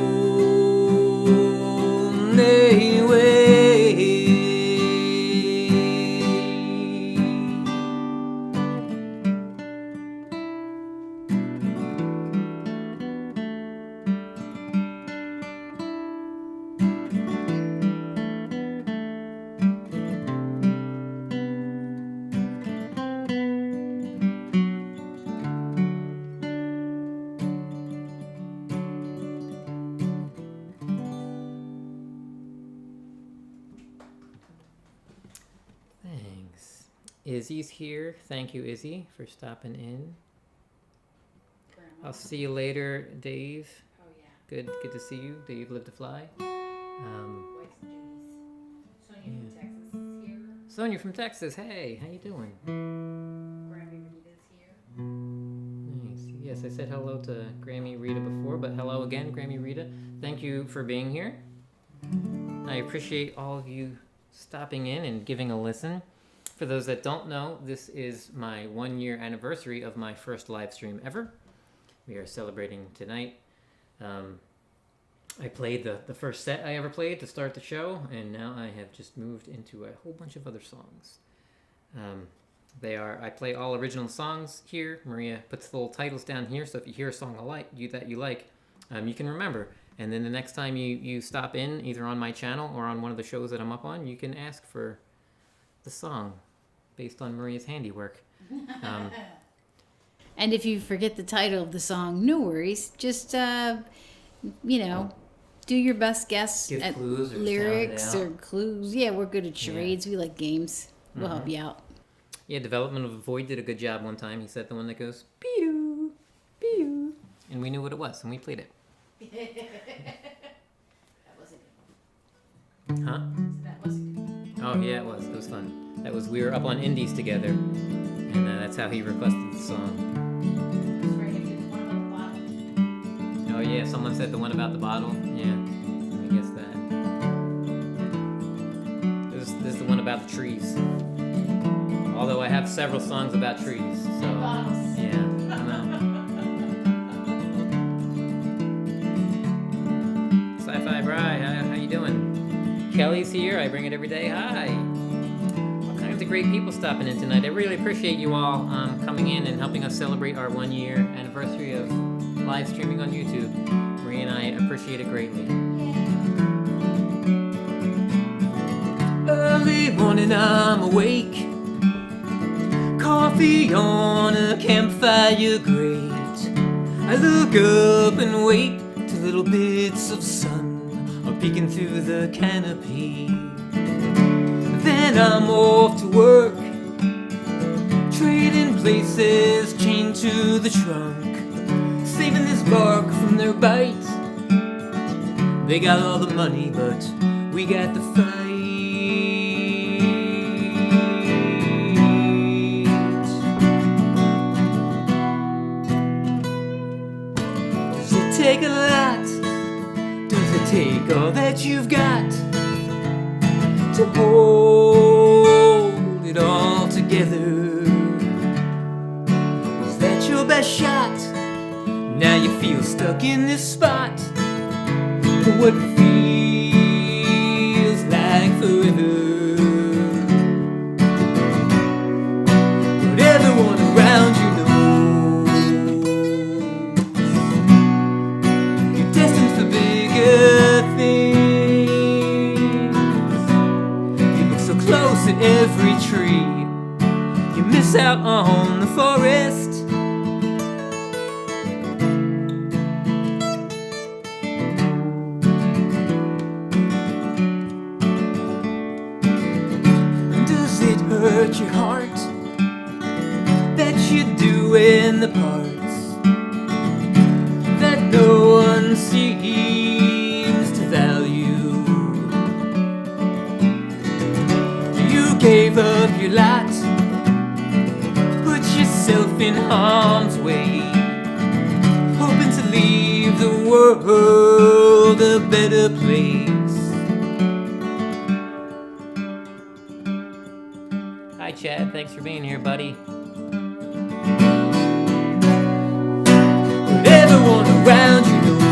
away. Izzy's here. Thank you, Izzy, for stopping in. Grandma. I'll see you later, Dave. Oh yeah. Good to see you. Dave Live to Fly. Whites and Jenny's. Sonia from Texas is here. Sonia from Texas. Hey, how you doing? Grammy Rita's here. Nice. Yes, I said hello to Grammy Rita before, but hello again, Grammy Rita. Thank you for being here. I appreciate all of you stopping in and giving a listen. For those that don't know, this is my 1-year anniversary of my first live stream ever. We are celebrating tonight. I played the first set I ever played to start the show, and now I have just moved into a whole bunch of other songs. I play all original songs here. Maria puts the little titles down here, so if you hear a song that you like, you can remember. And then the next time you stop in, either on my channel or on one of the shows that I'm up on, you can ask for the song based on Maria's handiwork. And if you forget the title of the song, no worries. Just, do your best guess Give at clues or lyrics sound it or clues. Yeah, we're good at charades. We like games. We'll help you out. Yeah, Development of a Void did a good job one time. He said the one that goes, "Pew, pew," and we knew what it was, and we played it. That wasn't good. Huh? That wasn't good. Oh, yeah, it was. It was fun. We were up on Indies together, and that's how he requested the song. That's right. I did the one about the bottle. Oh, yeah, someone said the one about the bottle. Yeah, I guess that. This is the one about the trees. Although I have several songs about trees, so Bottles. yeah, I know. Sci-Fi Bri, how you doing? Kelly's here. I bring it every day. Hi. All kinds of great people stopping in tonight. I really appreciate you all coming in and helping us celebrate our 1-year anniversary of live streaming on YouTube. Marie and I appreciate it greatly. Early morning, I'm awake. Coffee on a campfire grate. I look up and wait till little bits of sun are peeking through the canopy. Then I'm off to work, trading places chained to the trunk, saving this bark from their bite. They got all the money, but we got the fight. Take a lot? Does it take all that you've got to hold it all together? Is that your best shot? Now you feel stuck in this spot. What feels like forever? But everyone around you knows at every tree. You miss out on the forest. Does it hurt your heart that you're doing the parts that no one seems to value? Gave up your lot, put yourself in harm's way, hoping to leave the world a better place. Hi Chad, thanks for being here, buddy. But everyone around you knows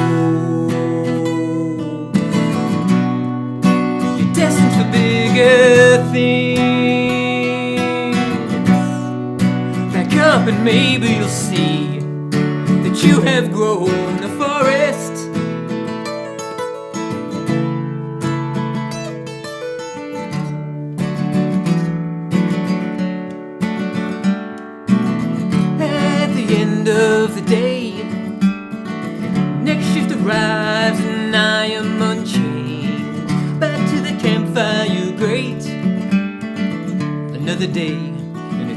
you're destined for bigger things. Back up and maybe you'll see that you have grown a forest. At the end of the day, next shift arrives and I am unchained. Back to the campfire grate. Another day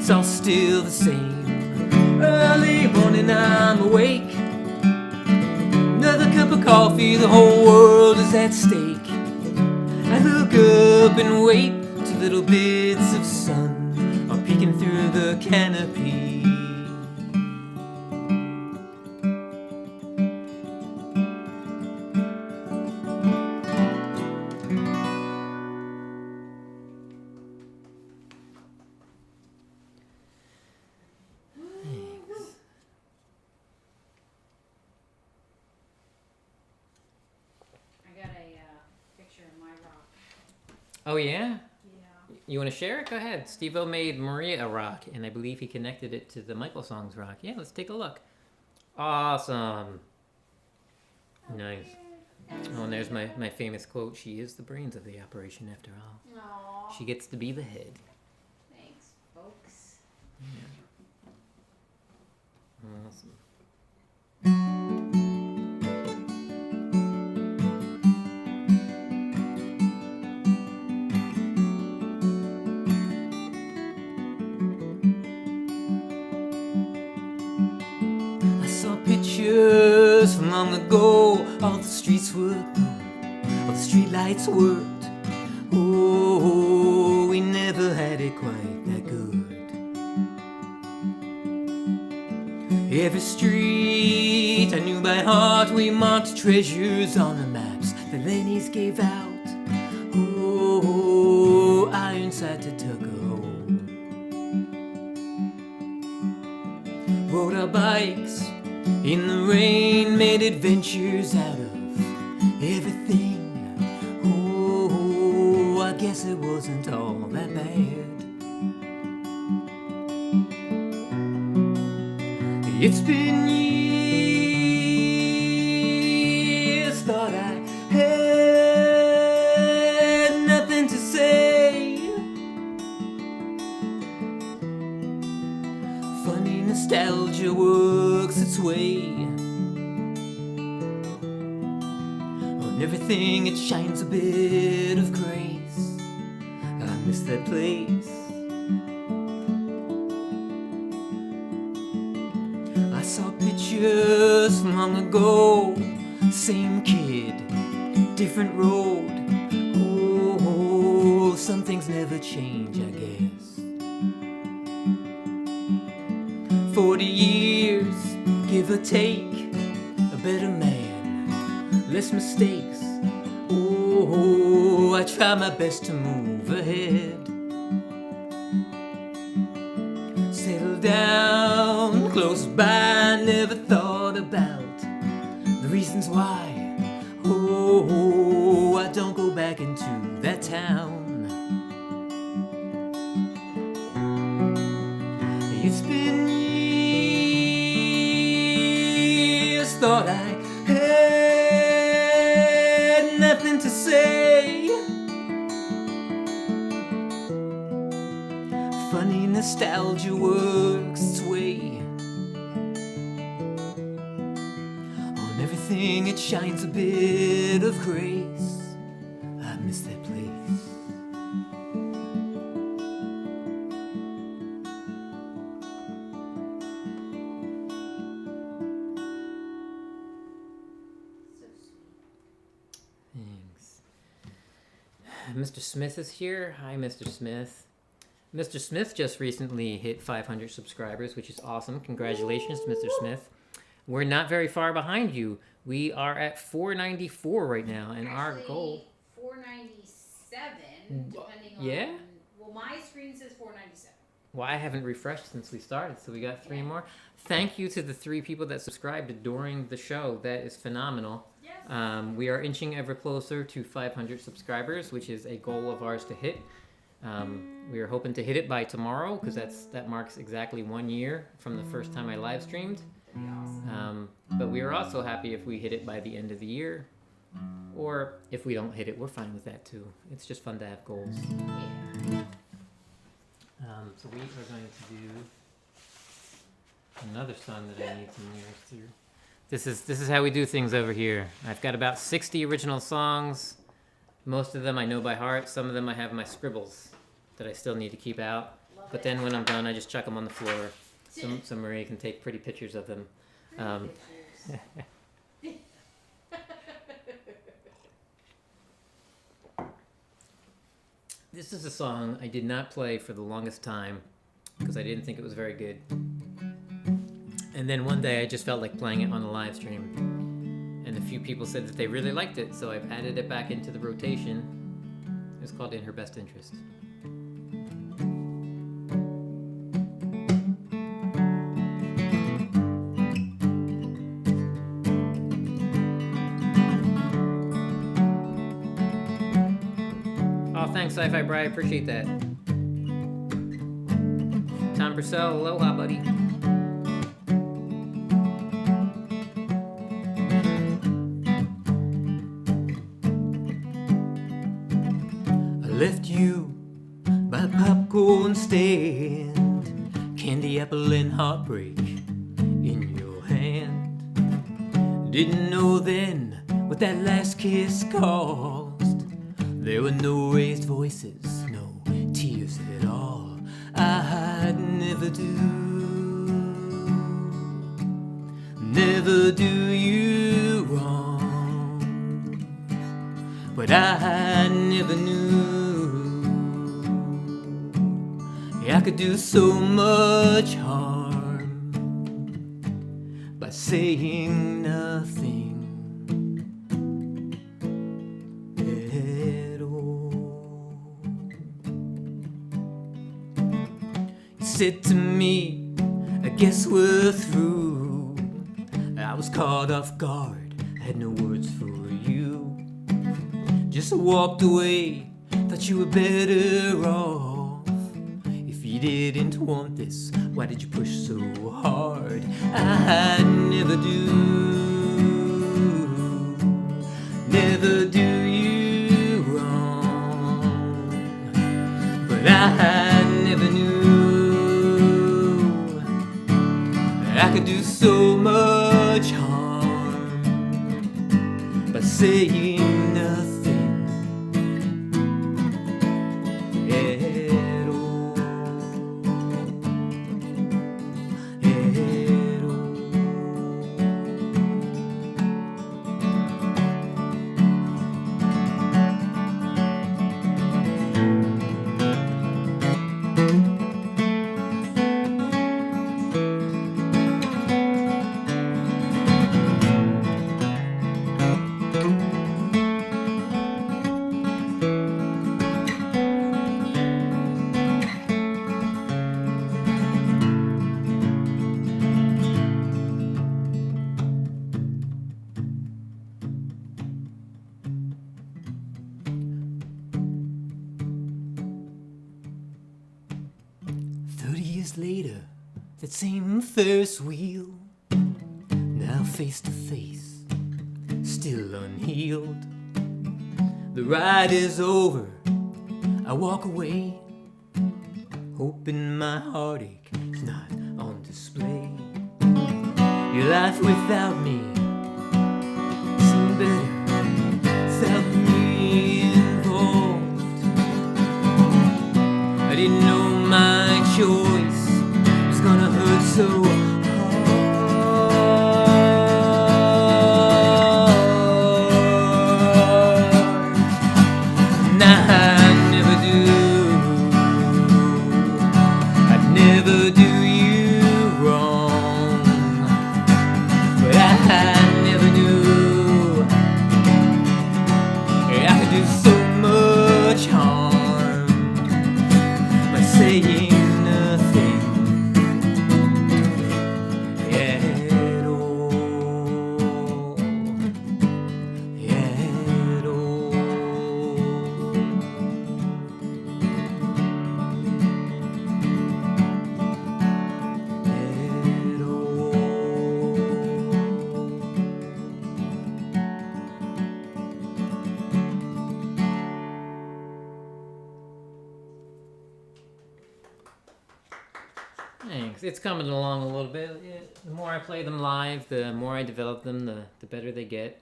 it's all still the same. Early morning I'm awake, another cup of coffee, the whole world is at stake. I look up and wait till little bits of sun are peeking through the canopy. Oh yeah? Yeah. You want to share it? Go ahead. STEEVO made Maria a rock, and I believe he connected it to the MichaelSongs rock. Yeah, let's take a look. Awesome. Nice. Oh, and there's my famous quote. She is the brains of the operation after all. Aww. She gets to be the head. Thanks, folks. Awesome. Pictures from long ago, all the streets were gone, all the street lights worked. Oh, we never had it quite that good. Every street I knew by heart, we marked treasures on the maps the Lennies gave out. Oh, Ironside to Tuckahoe. Rode our bikes in the rain, made adventures out of everything. Oh, I guess it wasn't all that bad. It's been years, thought I had nothing to say. Funny nostalgia works its way on everything, it shines a bit of grace. I miss that place. I saw pictures from long ago, same kid, different road. Oh, some things never change, I guess. 40 years, give or take, a better man, less mistakes. Oh, I try my best to move ahead. Settle down, close by, never thought about the reasons why. Oh, I don't go back into that town. It's been years, thought I had nothing to say. Funny nostalgia works its way on everything, it shines a bit of grace. I miss that place. Thanks. Mr. Smith is here. Hi, Mr. Smith. Mr. Smith just recently hit 500 subscribers, which is awesome. Congratulations, Mr. Smith. We're not very far behind you. We are at 494 right now, and our goal... 497, depending on... Yeah? Well, my screen says 497. Well, I haven't refreshed since we started, so we got 3 more. Thank you to the 3 people that subscribed during the show. That is phenomenal. Yes. We are inching ever closer to 500 subscribers, which is a goal of ours to hit. We are hoping to hit it by tomorrow, because that marks exactly 1 year from the first time I live streamed. That'd be awesome. But we are also happy if we hit it by the end of the year, or if we don't hit it, we're fine with that too. It's just fun to have goals. Yeah. So we are going to do another song that I need some lyrics to. This is how we do things over here. I've got about 60 original songs. Most of them I know by heart. Some of them I have my scribbles that I still need to keep out. But then when I'm done, I just chuck them on the floor so Marie can take pretty pictures of them. This is a song I did not play for the longest time because I didn't think it was very good. And then one day I just felt like playing it on the live stream. And a few people said that they really liked it, so I've added it back into the rotation. It's called In Her Best Interest. Oh, thanks, Sci-Fi Bri. I appreciate that. Tom Purcell, aloha, buddy. I left you by the popcorn stand, candy apple and heartbreak in your hand. Didn't know then what that last kiss caused. There were no raised voices, no tears at all. I'd never do you wrong, but I never knew I could do so much harm by saying nothing. Said to me, I guess we're through. I was caught off guard, I had no words for you. Just walked away, thought you were better off. If you didn't want this, why did you push so hard? I never do you wrong, but I never knew I could do so much harm by saying nothing at all. At all. 30 years later, that same Ferris wheel, now face to face, still unhealed. The ride is over, I walk away, hoping my heartache is not on display. Your life without me seemed better without me involved. I didn't know my choice was gonna hurt so hard. Now I'd never do you wrong, but I never knew I could do so much harm by saying nothing at all. At all. At all. Thanks. It's coming along a little bit. Yeah, the more I play them live, the more I develop them, the better they get.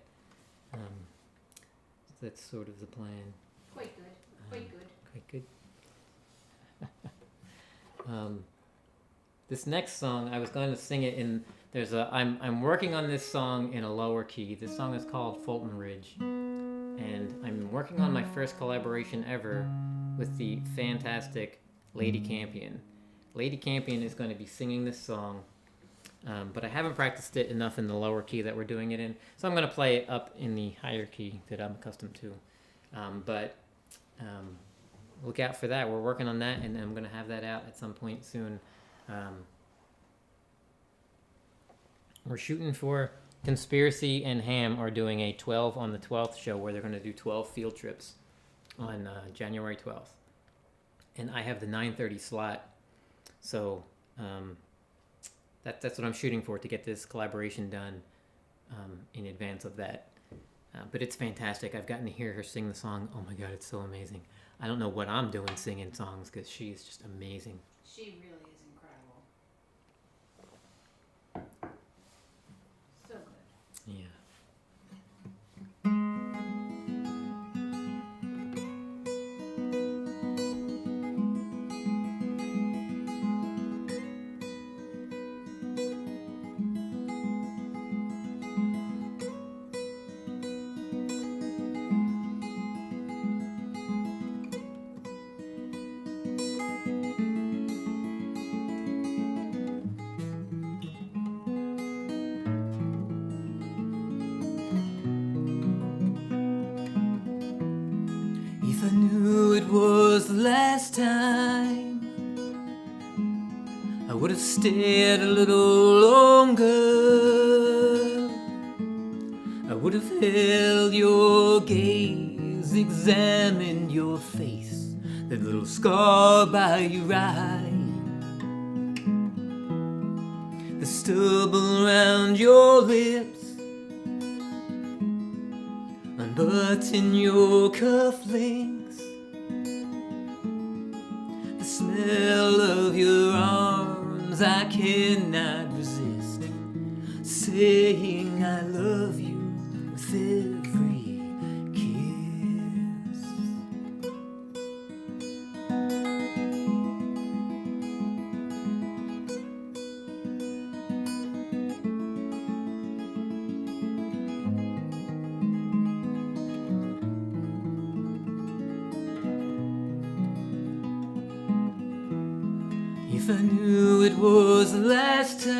That's sort of the plan. Quite good. Quite good. Quite good. This next song, I was going to sing it in. I'm working on this song in a lower key. This song is called Fulton Ridge, and I'm working on my first collaboration ever with the fantastic Lady Campion. Lady Campion is going to be singing this song, but I haven't practiced it enough in the lower key that we're doing it in, so I'm going to play it up in the higher key that I'm accustomed to. But look out for that. We're working on that, and I'm going to have that out at some point soon. We're shooting for Conspiracy and Ham are doing a 12 on the 12th show where they're going to do 12 field trips on January 12th. And I have the 9:30 slot. So that's what I'm shooting for, to get this collaboration done in advance of that. But it's fantastic. I've gotten to hear her sing the song. Oh my God, it's so amazing. I don't know what I'm doing singing songs because she is just amazing. She really is incredible. So good. Yeah. If I knew it was the last time, I would have stayed a little longer. I would have held your gaze, examined your face, that little scar by your eye, the stubble around your lips, unbutton your cufflinks, the smell of your arms I cannot resist, saying I love you with every kiss. If I knew it was the last time,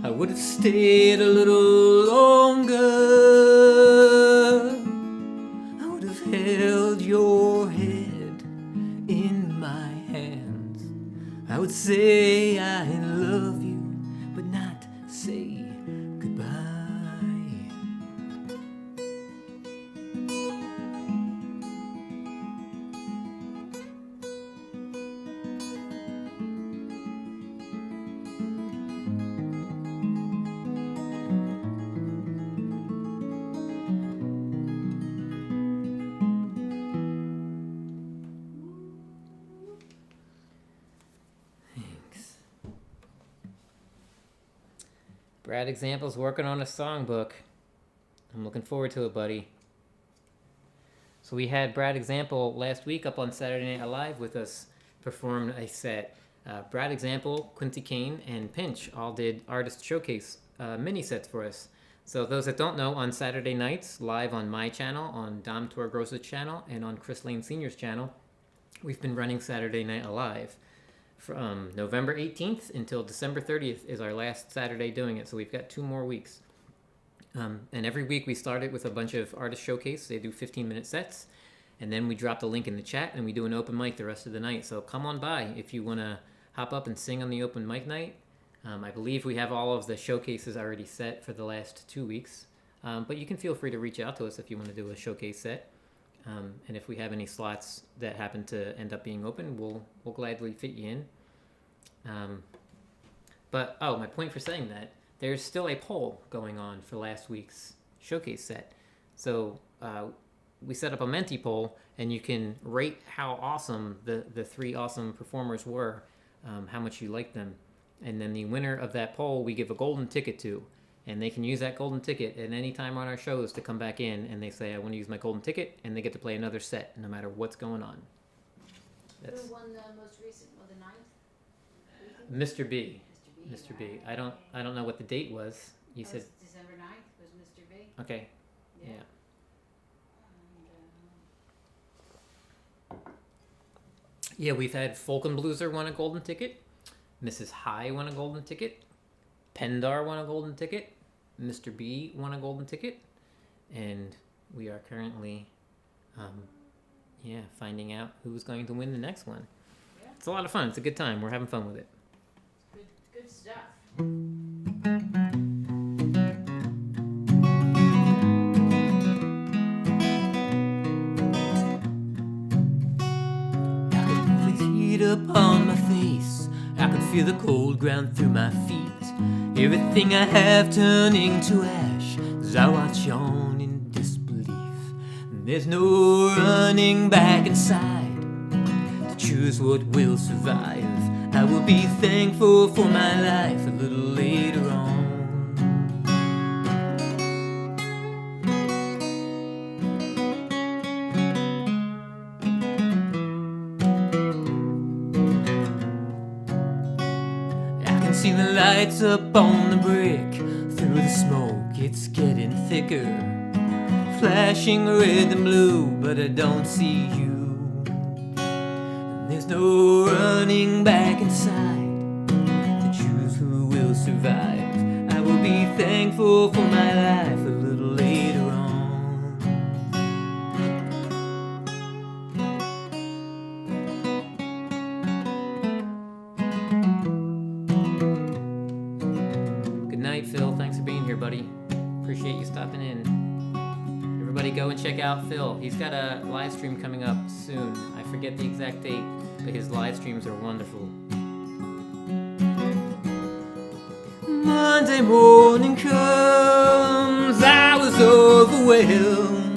I would have stayed a little longer. I would have held your head in my hands. I would say I love you, but not say goodbye. Brad Example's working on a songbook. I'm looking forward to it, buddy. So we had Brad Example last week up on Saturday Night Live with us, performed a set. Brad Example, Quincy Kane, and Pinch all did artist showcase mini sets for us. So those that don't know, on Saturday nights, live on my channel, on Dom Torgrosa's channel, and on Chris Lane Sr.'s channel, we've been running Saturday Night Alive. From November 18th until December 30th is our last Saturday doing it, so we've got 2 more weeks. And every week we start it with a bunch of artist showcase. They do 15-minute sets, and then we drop the link in the chat, and we do an open mic the rest of the night. So come on by if you want to hop up and sing on the open mic night. I believe we have all of the showcases already set for the last 2 weeks, but you can feel free to reach out to us if you want to do a showcase set. And if we have any slots that happen to end up being open, we'll gladly fit you in. But my point for saying that, there's still a poll going on for last week's showcase set. So we set up a Menti poll, and you can rate how awesome the 3 awesome performers were, how much you liked them. And then the winner of that poll, we give a golden ticket to. And they can use that golden ticket at any time on our shows to come back in, and they say, I want to use my golden ticket, and they get to play another set no matter what's going on. That's Who won the most recent? Well, the ninth. Mr. B. Mr. Mr. B. I don't know what the date was. You That said was December 9th was Mr. B. okay. Yeah. And, Yeah, we've had Fulton Blueser won a golden ticket. Mrs. High won a golden ticket. Pendar won a golden ticket. Mr. B won a golden ticket. And we are currently, finding out who's going to win the next one. Yeah. It's a lot of fun. It's a good time. We're having fun with it. good stuff. I could feel the heat upon my face. I could feel the cold ground through my feet. Everything I have turning to ash as I watch on in disbelief. There's no running back inside to choose what will survive. I will be thankful for my life a little later on. See the lights up on the brick. Through the smoke it's getting thicker, flashing red and blue, but I don't see you. And there's no running back inside to choose who will survive. I will be thankful for my life a little later on. Phil, thanks for being here, buddy. Appreciate you stopping in. Everybody go and check out Phil. He's got a live stream coming up soon. I forget the exact date, but his live streams are wonderful. Monday morning comes, I was overwhelmed.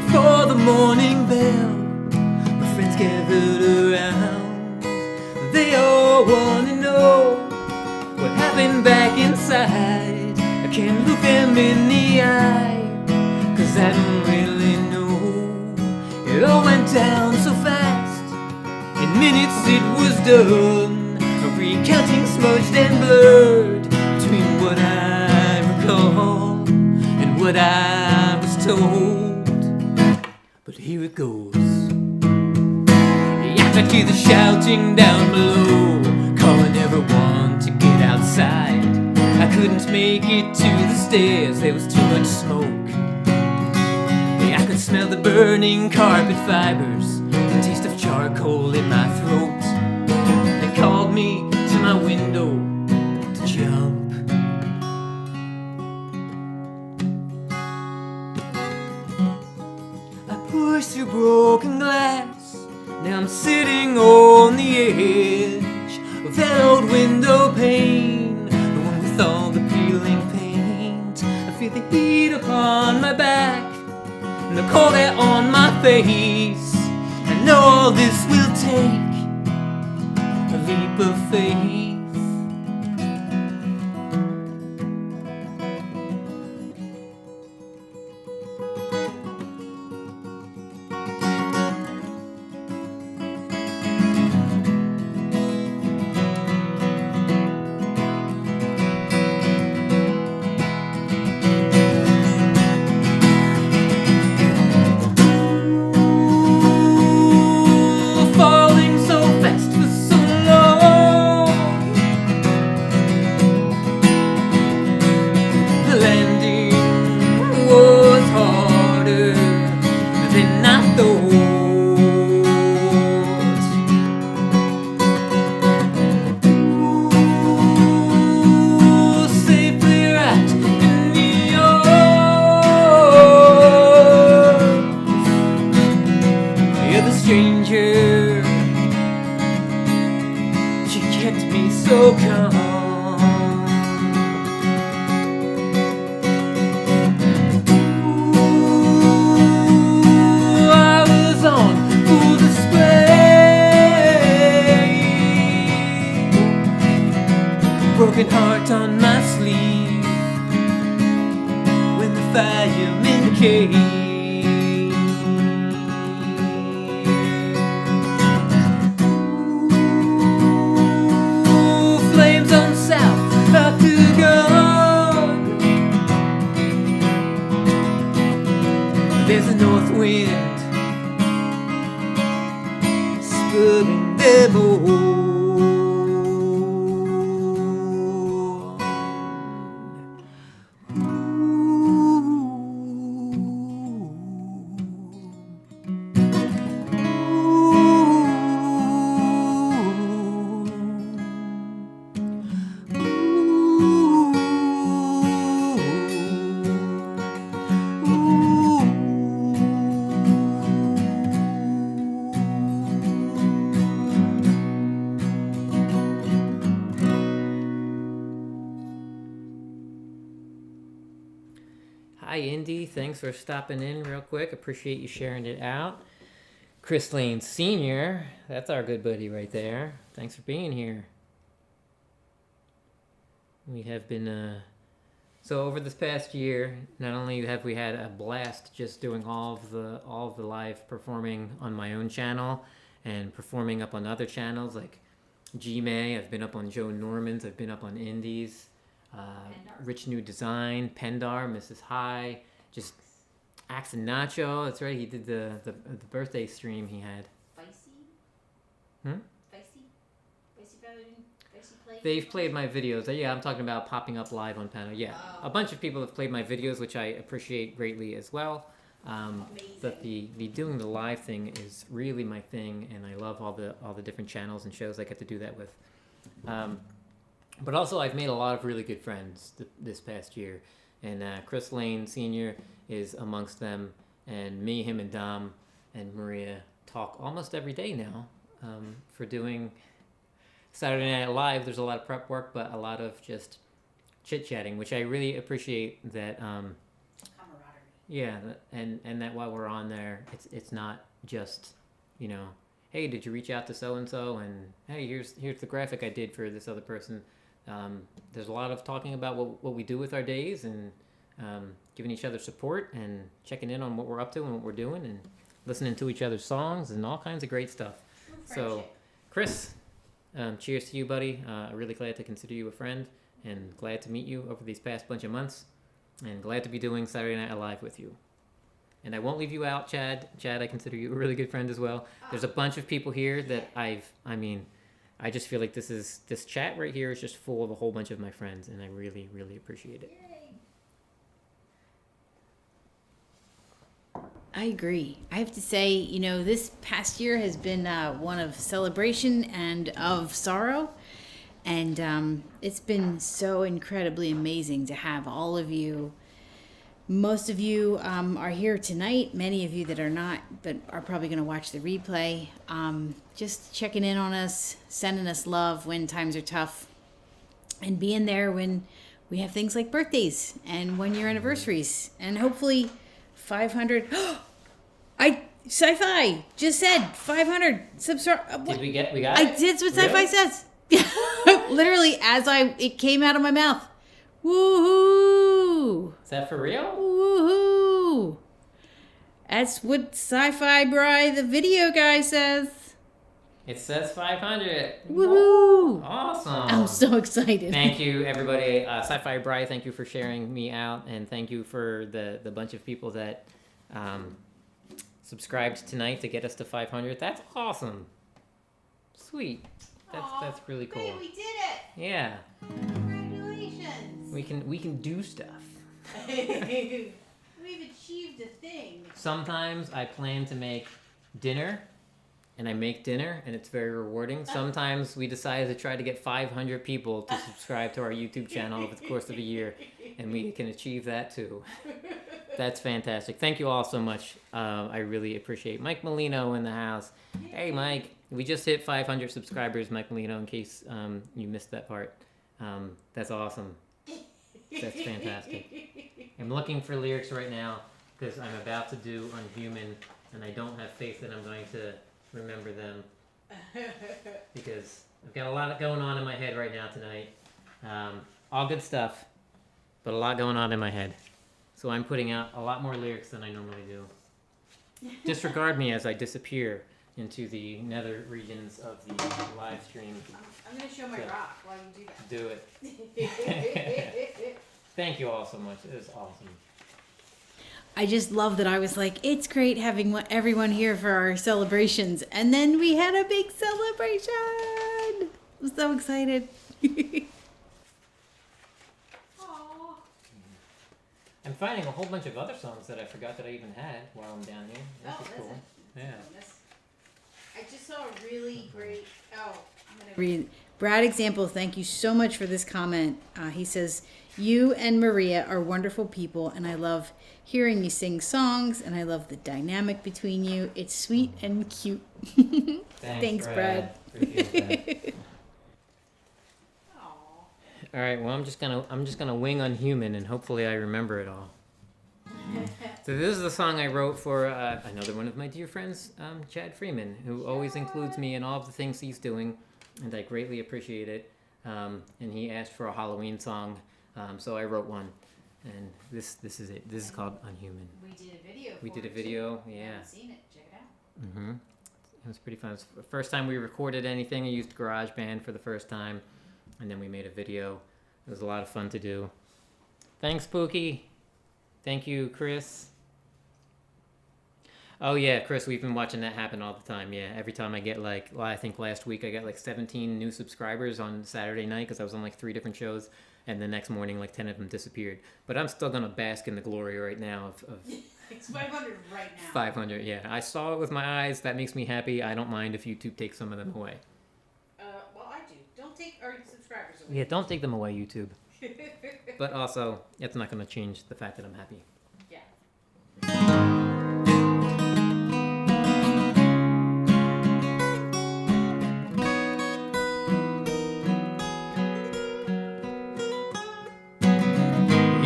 Before the morning bell, my friends gathered around. They all want to know what happened back inside. I can't look them in the eye, 'cause I don't really know. It all went down so fast, in minutes it was done. A recounting smudged and blurred between what I recall and what I was told. But here it goes. I could hear the shouting down below, calling everyone to get outside. I couldn't make it to the stairs, there was too much smoke. I could smell the burning carpet fibers, the taste of charcoal in my throat. They called me to my window to jump. I pushed through broken glass, now I'm sitting on the edge of that old window pane, the one with all the peeling paint. I feel the heat upon my back and the cold air on my face. I know all this will take a leap of faith. There's a north wind spurring them on. Hi, Indy. Thanks for stopping in real quick. Appreciate you sharing it out. Chris Lane Sr., that's our good buddy right there. Thanks for being here. We have been, so over this past year, not only have we had a blast just doing all of the live performing on my own channel and performing up on other channels like G-May, I've been up on Joe Norman's, I've been up on Indies. Rich New Design, Pendar, Mrs. High, just Axe and Nacho. That's right. He did the birthday stream he had. Feisty? Feisty They've played my videos. Yeah, I'm talking about popping up live on panel. Yeah, a bunch of people have played my videos, which I appreciate greatly as well. But the doing the live thing is really my thing, and I love all the different channels and shows I get to do that with. But also, I've made a lot of really good friends this past year. And Chris Lane Sr. is amongst them. And me, him, and Dom and Maria talk almost every day now for doing Saturday Night Live. There's a lot of prep work, but a lot of just chit-chatting, which I really appreciate that. Camaraderie. Yeah, and that while we're on there, it's not just, you know, hey, did you reach out to so-and-so? And hey, here's the graphic I did for this other person. There's a lot of talking about what we do with our days and giving each other support and checking in on what we're up to and what we're doing and listening to each other's songs and all kinds of great stuff. So, Chris, cheers to you, buddy. Really glad to consider you a friend and glad to meet you over these past bunch of months and glad to be doing Saturday Night Live with you. And I won't leave you out, Chad. Chad, I consider you a really good friend as well. There's a bunch of people here that I just feel like this chat right here is just full of a whole bunch of my friends, and I really, really appreciate it. I agree. I have to say, you know, this past year has been one of celebration and of sorrow. And it's been so incredibly amazing to have all of you. Most of you are here tonight. Many of you that are not, but are probably going to watch the replay. Just checking in on us, sending us love when times are tough, and being there when we have things like birthdays and 1-year anniversaries, and hopefully 500. Sci-Fi just said 500 subscribers. Did we got it? I did what Sci-Fi says. Literally, as it came out of my mouth. Woohoo! Is that for real? Woohoo! That's what Sci-Fi Bri, the video guy, says. It says 500. Woohoo! Awesome. I'm so excited. Thank you, everybody. Sci-Fi Bri, thank you for sharing me out, and thank you for the bunch of people that subscribed tonight to get us to 500. That's awesome. Sweet. That's really cool. Hey, we did it! Yeah. Congratulations! We can do stuff. We've achieved a thing. Sometimes I plan to make dinner, and I make dinner, and it's very rewarding. Sometimes we decide to try to get 500 people to subscribe to our YouTube channel over the course of a year, and we can achieve that too. That's fantastic. Thank you all so much. I really appreciate Mike Molino in the house. Hey, Mike. We just hit 500 subscribers, Mike Molino, in case you missed that part. That's awesome. That's fantastic. I'm looking for lyrics right now because I'm about to do UnHuman, and I don't have faith that I'm going to remember them because I've got a lot going on in my head right now tonight. All good stuff, but a lot going on in my head. So I'm putting out a lot more lyrics than I normally do. Disregard me as I disappear into the nether regions of the live stream. I'm going to show my rock while you do that. Do it. Thank you all so much. It was awesome. I just love that I was like, it's great having everyone here for our celebrations. And then we had a big celebration. I'm so excited. Aw. I'm finding a whole bunch of other songs that I forgot that I even had while I'm down here. This Oh, is that's cool. it. Yeah. I just saw a really great. Oh, I'm gonna Read. Brad Example, thank you so much for this comment. He says, you and Maria are wonderful people, and I love hearing you sing songs, and I love the dynamic between you. It's sweet and cute. Thanks, Brad. Appreciate that. Aw. All right, well, I'm just gonna wing UnHuman, and hopefully I remember it all. So this is the song I wrote for another one of my dear friends, Chad Freeman, who always includes me in all of the things he's doing, and I greatly appreciate it. And he asked for a Halloween song, so I wrote one, and this is it. This is called UnHuman. We did a video. We for did a it, video, too. If you yeah. haven't seen it, check it out. Mm-hmm. It was pretty fun. It was the first time we recorded anything. I used GarageBand for the first time, and then we made a video. It was a lot of fun to do. Thanks, Pookie. Thank you, Chris. Oh yeah, Chris, we've been watching that happen all the time. Yeah, every time I get I think last week I got 17 new subscribers on Saturday night because I was on 3 different shows, and the next morning 10 of them disappeared. But I'm still gonna bask in the glory right now of It's 500 right now. 500. Yeah, I saw it with my eyes. That makes me happy. I don't mind if YouTube takes some of them away. Well, I do. Don't take our subscribers away. Yeah, don't take them away, YouTube. But also, it's not gonna change the fact that I'm happy. Yeah.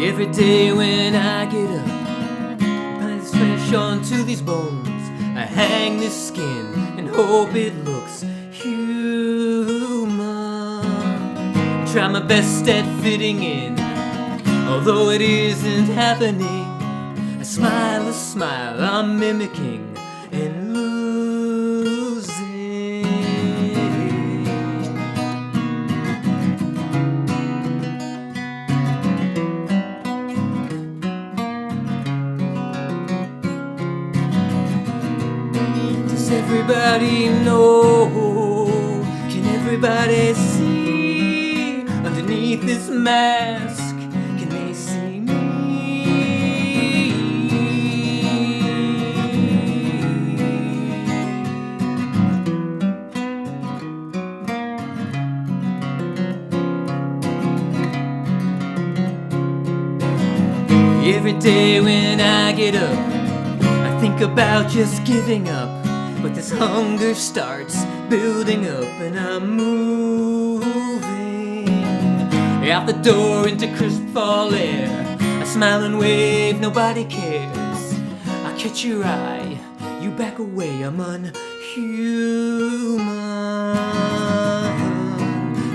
Every day when I get up, put this flesh onto these bones. I hang this skin and hope it looks human. Try my best at fitting in, although it isn't happening. I smile a smile I'm mimicking and losing. Does everybody know? Can everybody see underneath this mask? Can they see me? Every day when I get up, I think about just giving up. But this hunger starts building up, and I'm moving out the door into crisp fall air. I smile and wave, nobody cares. I catch your eye, you back away, I'm unhuman.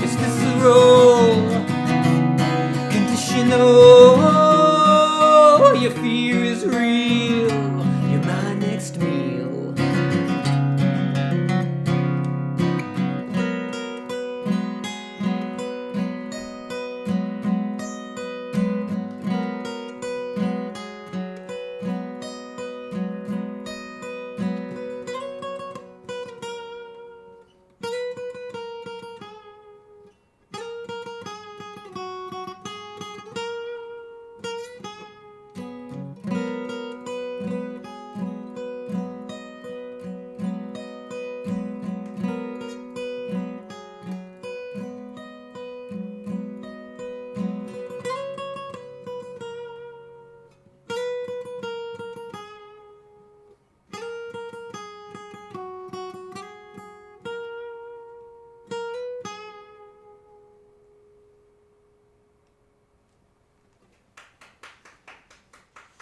Is this a role? Conditional. Your fear is real. You're my next meal.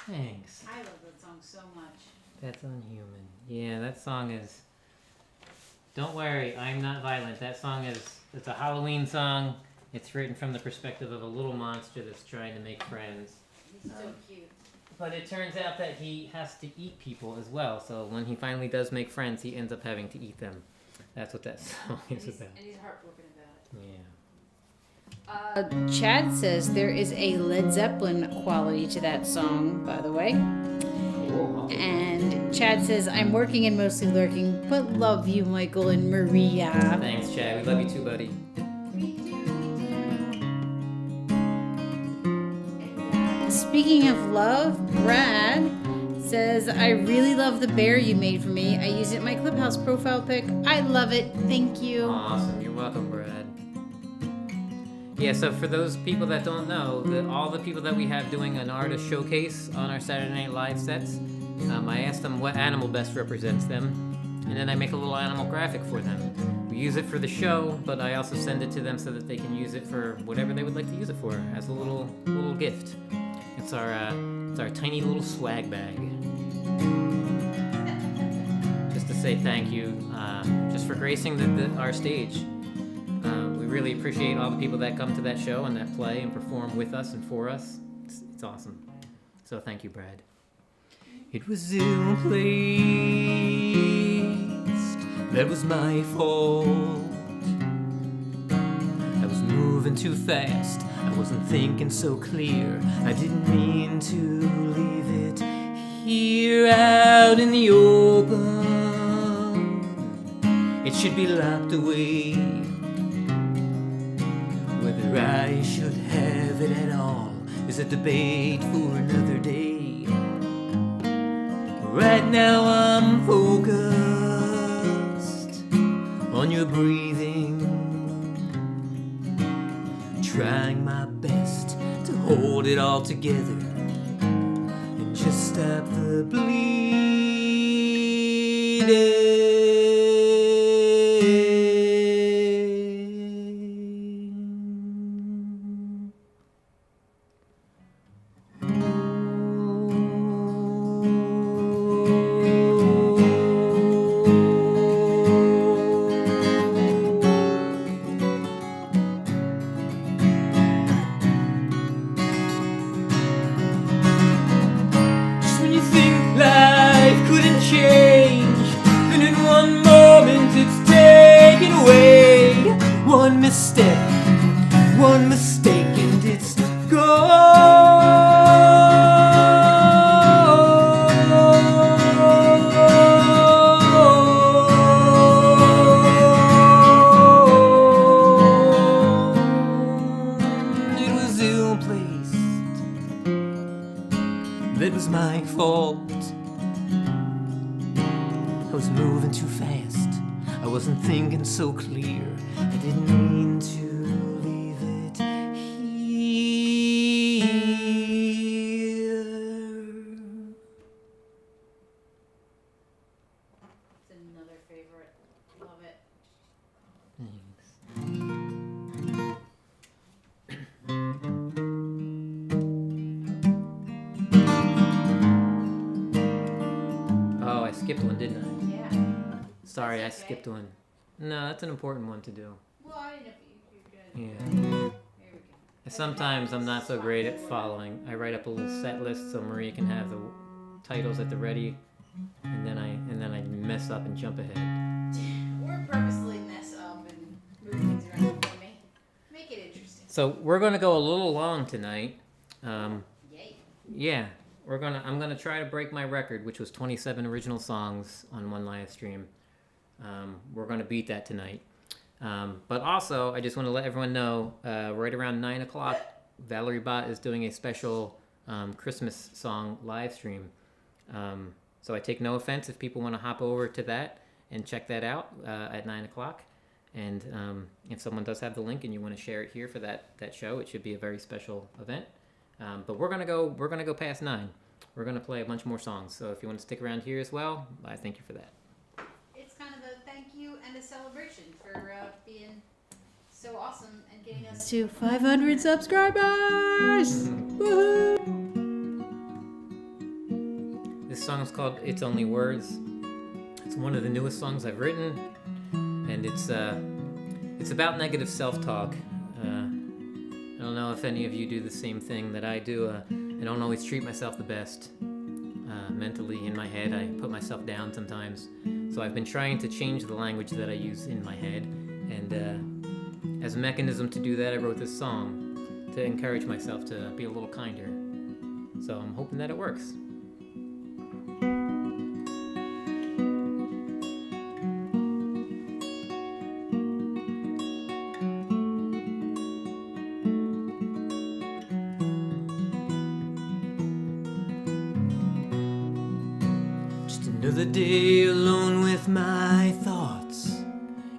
Thanks. I love that song so much. That's UnHuman. Yeah, that song is. Don't worry, I'm not violent. That song is. It's a Halloween song. It's written from the perspective of a little monster that's trying to make friends. He's so cute. But it turns out that he has to eat people as well. So when he finally does make friends, he ends up having to eat them. That's what that song is about. And he's heartbroken about it. Yeah. Chad says there is a Led Zeppelin quality to that song, by the way. Cool. And Chad says, I'm working and mostly lurking, but love you, Michael and Maria. Thanks, Chad. We love you too, buddy. Speaking of love, Brad says, I really love the bear you made for me. I use it in my Clubhouse profile pic. I love it. Thank you. Awesome. You're welcome, Brad. Yeah, so for those people that don't know, all the people that we have doing an artist showcase on our Saturday Night Live sets, I ask them what animal best represents them, and then I make a little animal graphic for them. We use it for the show, but I also send it to them so that they can use it for whatever they would like to use it for, as a little gift. It's our tiny little swag bag. Just to say thank you, just for gracing our stage. We really appreciate all the people that come to that show and that play and perform with us and for us. It's awesome. So thank you, Brad. It was ill-placed, that was my fault. I was moving too fast, I wasn't thinking so clear. I didn't mean to leave it here out in the open. It should be locked away. Whether I should have it at all is a debate for another day. Right now I'm focused on your breathing, trying my best to hold it all together and just stop the bleeding. One mistake and it's gone. It was ill-placed. That was my fault. I was moving too fast. I wasn't thinking so clear. I didn't mean to leave it here. It's another favorite. Love it. Thanks. Oh, I skipped one, didn't I? Yeah. Sorry, That's I okay. skipped one. No, that's an important one to do. Well, I didn't know if you're good. Yeah. There we go. Sometimes I'm not so great at following. I write up a little set list so Maria can have the titles at the ready, and then I mess up and jump ahead. Or purposely mess up and move things around for me. Make it interesting. So we're gonna go a little long tonight. Yay. Yeah, I'm gonna try to break my record, which was 27 original songs on one live stream. We're gonna beat that tonight. But also, I just want to let everyone know, right around 9 o'clock, Valerie Bott is doing a special Christmas song live stream. So I take no offense if people want to hop over to that and check that out at 9 o'clock. And if someone does have the link and you want to share it here for that show, it should be a very special event. But we're gonna go past 9. We're gonna play a bunch more songs. So if you want to stick around here as well, I thank you for that. It's kind of a thank you and a celebration for being so awesome and getting us To 500 subscribers! Woohoo! This song is called "It's Only Words." It's one of the newest songs I've written, and it's about negative self-talk. I don't know if any of you do the same thing that I do. I don't always treat myself the best. Mentally, in my head, I put myself down sometimes. So I've been trying to change the language that I use in my head, and as a mechanism to do that, I wrote this song to encourage myself to be a little kinder. So I'm hoping that it works. Another day alone with my thoughts,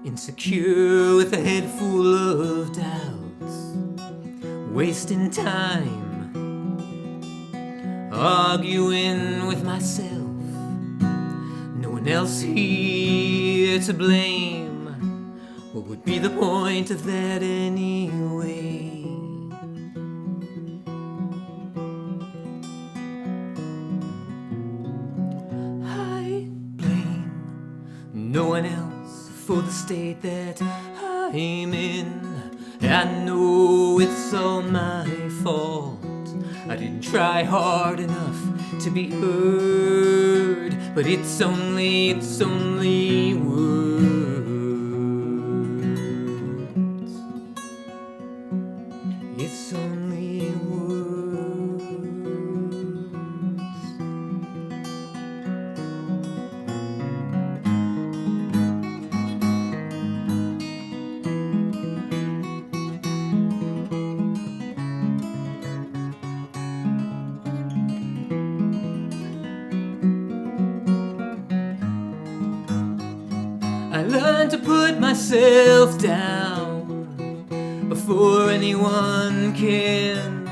insecure with a head full of doubts, wasting time, arguing with myself. No one else here to blame. What would be the point of that anyway? I blame no one else for the state that I'm in. I know it's all my fault. I didn't try hard enough to be heard, but it's only words. It's only words. I learned to put myself down before anyone can.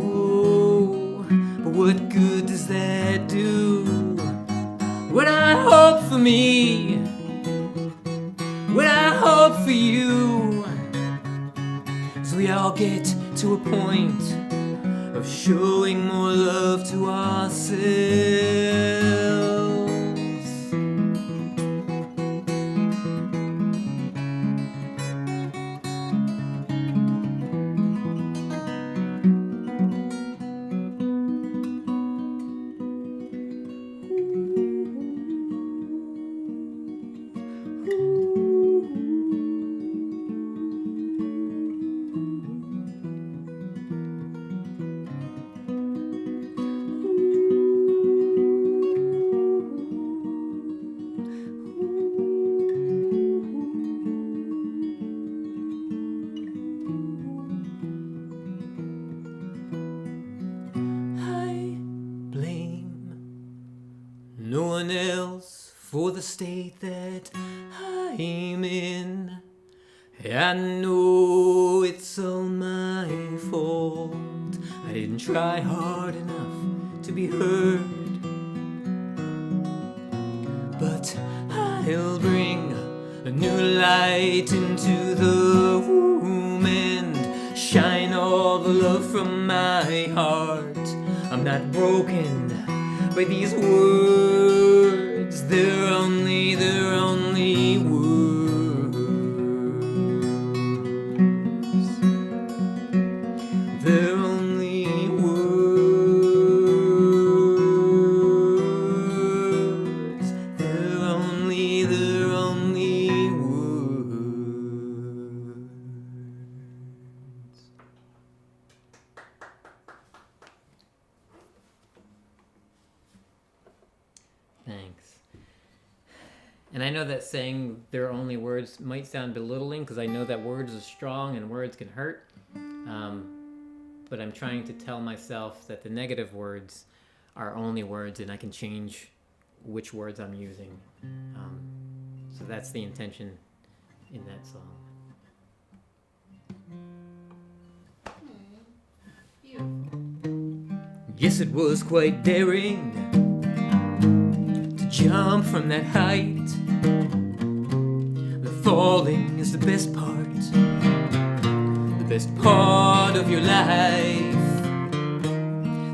Oh, but what good does that do when I hope for me, when I hope for you? So we all get to a point of showing more love to ourselves. No one else for the state that I'm in. I know it's all my fault. I didn't try hard enough to be heard, but I'll bring a new light into the room and shine all the love from my heart. I'm not broken by these words, they're only words. They're only words. They're only words. Thanks. And I know that saying they're only words might sound belittling because I know that words are strong and words can hurt. But I'm trying to tell myself that the negative words are only words and I can change which words I'm using. So that's the intention in that song. Beautiful. Yes, it was quite daring to jump from that height. The falling is the best part of your life.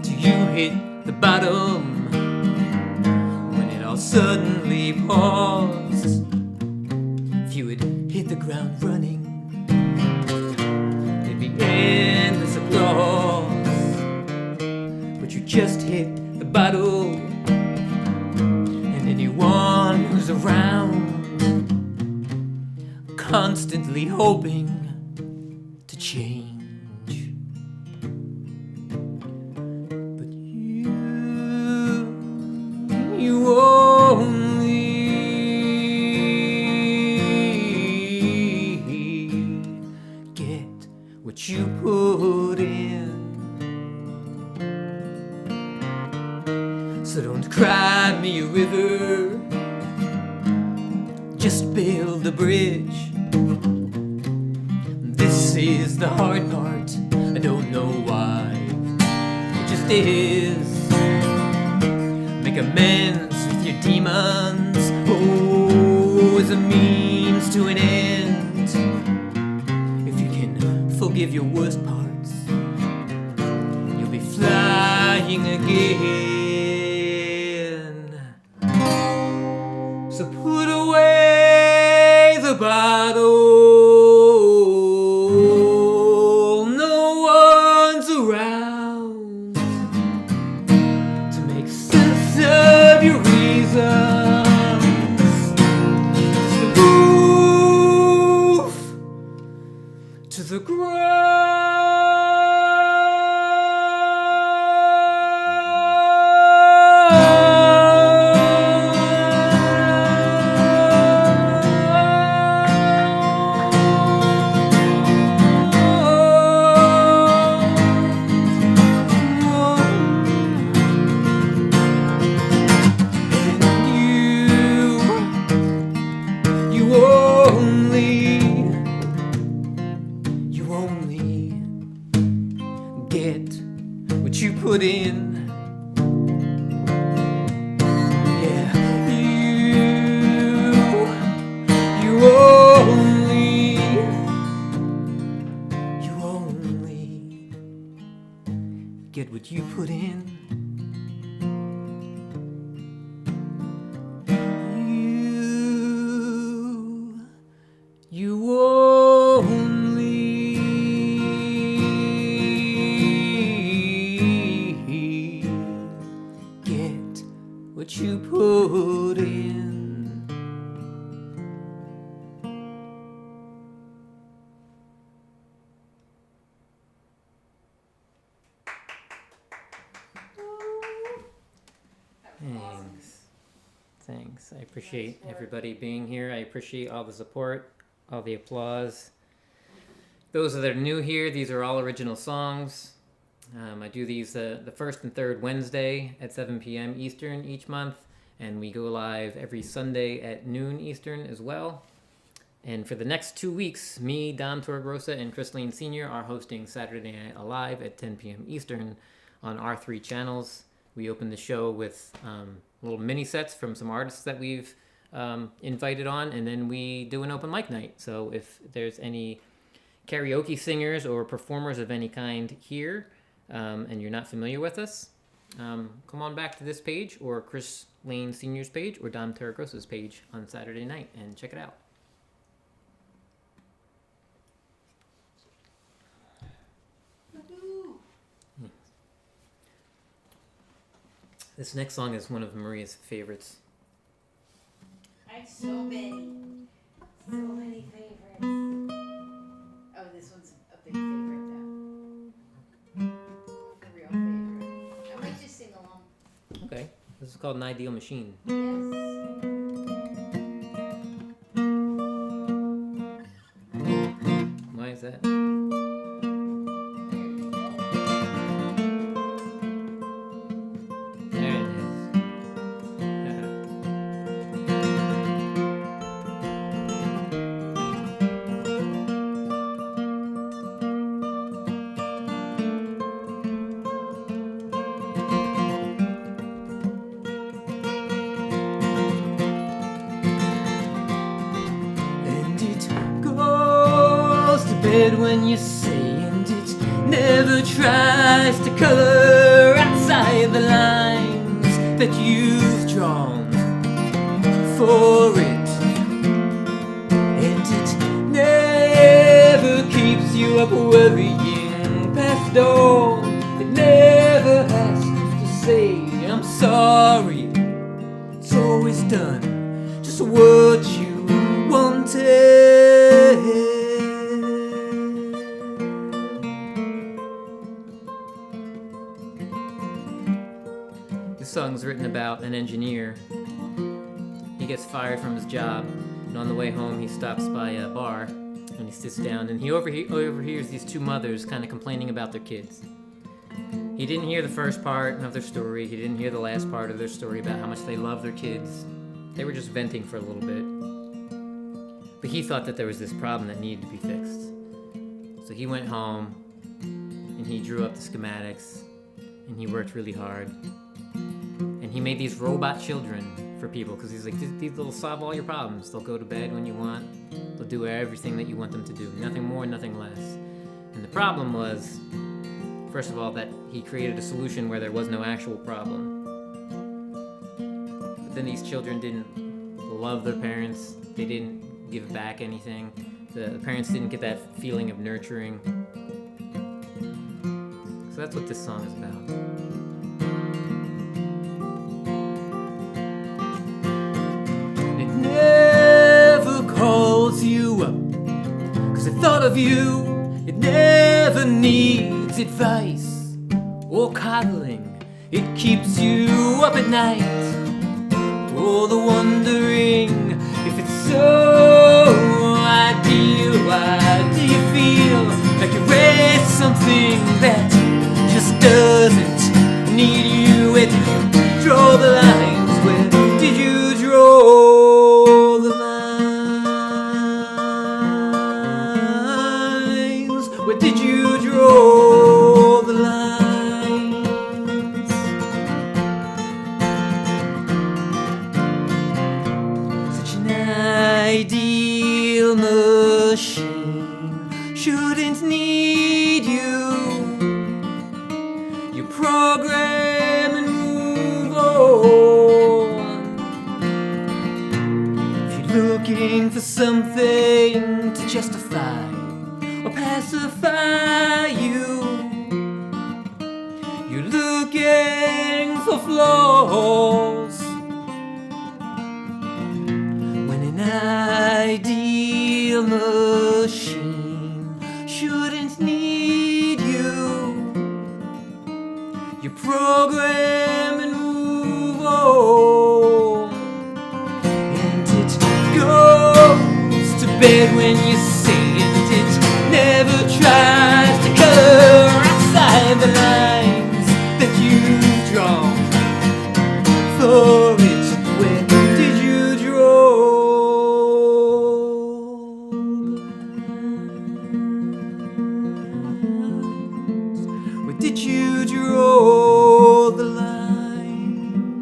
Till you hit the bottom when it all suddenly paused. If you had hit the ground running, there'd be endless applause. But you just hit the bottle, and anyone who's around constantly hoping to change. But you only get what you put in. So don't cry me a river, just build a bridge. This is the hard part, I don't know why, it just is. Make amends with your demons, oh, as a means to an end. If you can forgive your worst parts, you'll be flying again. So put away the bottle, no one's around to make sense of your reasons. Just move to the put in. Yeah, you only get what you put in. You only get what you put in. Thanks. I appreciate everybody being here. I appreciate all the support, all the applause. Those that are new here, these are all original songs. I do these the first and third Wednesday at 7 p.m. Eastern each month, and we go live every Sunday at noon Eastern as well. And for the next 2 weeks, me, Dom Torregrosa, and Christine Sr. are hosting Saturday Night Alive at 10 p.m. Eastern on our 3 channels. We open the show with little mini sets from some artists that we've invited on, and then we do an open mic night. So if there's any karaoke singers or performers of any kind here, and you're not familiar with us, come on back to this page, or Chris Lane Sr.'s page, or Dom Torregrosa's page on Saturday night, and check it out. This next song is one of Maria's favorites. I have so many favorites. Oh, this one's a big favorite though. A real favorite. I might just sing along. Okay, this is called An Ideal Machine. Yes. Why is that? When you say, and it never tries to color outside the lines that you've drawn for it, and it never keeps you up worrying past dawn. It never has to say I'm sorry. It's always done just what you wanted. This song's written about an engineer. He gets fired from his job, and on the way home he stops by a bar, and he sits down, and he overhears these 2 mothers kind of complaining about their kids. He didn't hear the first part of their story. He didn't hear the last part of their story about how much they love their kids. They were just venting for a little bit. But he thought that there was this problem that needed to be fixed. So he went home and he drew up the schematics and he worked really hard. And he made these robot children for people because he's like, these will solve all your problems. They'll go to bed when you want. They'll do everything that you want them to do. Nothing more, nothing less. And the problem was, first of all, that he created a solution where there was no actual problem. But then these children didn't love their parents. They didn't give back anything. The parents didn't get that feeling of nurturing. So that's what this song is about. It never calls you up, 'cause it thought of you. It never needs advice or coddling. It keeps you up at night. Oh, the wondering if it's so ideal. Why do you feel like you read something that just doesn't need you? Where did you draw the lines? Where did you draw the lines? Where did you draw the lines? Such an ideal machine shouldn't need you. You program and move on. If you're looking for something to justify or pacify you, you're looking for flaws. When an ideal machine shouldn't need you, you program and move on. And it goes to bed when you say it. It never tries to color outside the lines that you've drawn for it. Where did you draw the lines? Where did you draw the lines?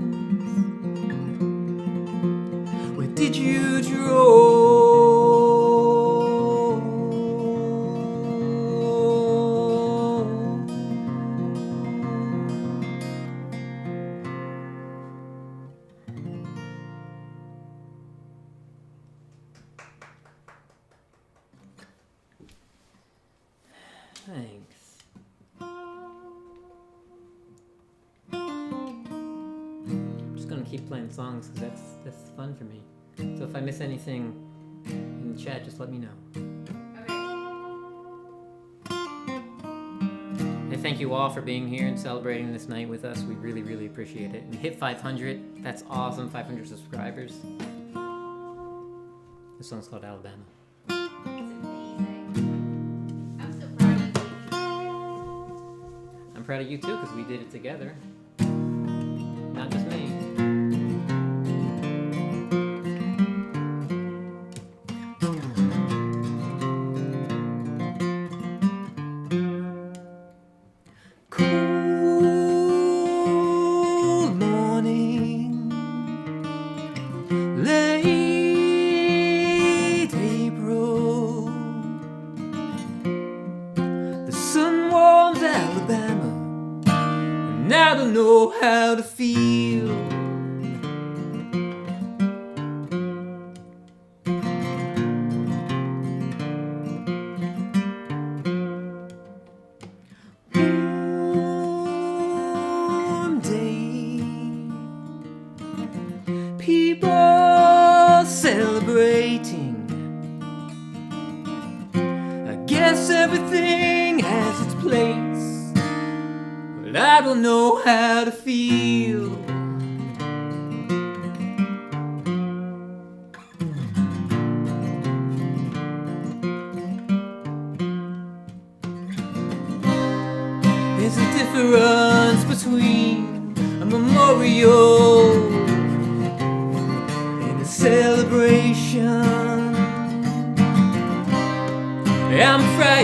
Where did you draw? Thanks. I'm just gonna keep playing songs because that's fun for me. So if I miss anything in the chat, just let me know. Okay. Hey, thank you all for being here and celebrating this night with us. We really, really appreciate it. We hit 500. That's awesome. 500 subscribers. This song's called Alabama. That's amazing. I'm so proud of you. I'm proud of you too because we did it together. Not just me. Cool morning, late April. The sun warms Alabama, and I don't know how to feel. Warm day, people celebrating. I guess everything has its place, but I don't know how to feel. There's a difference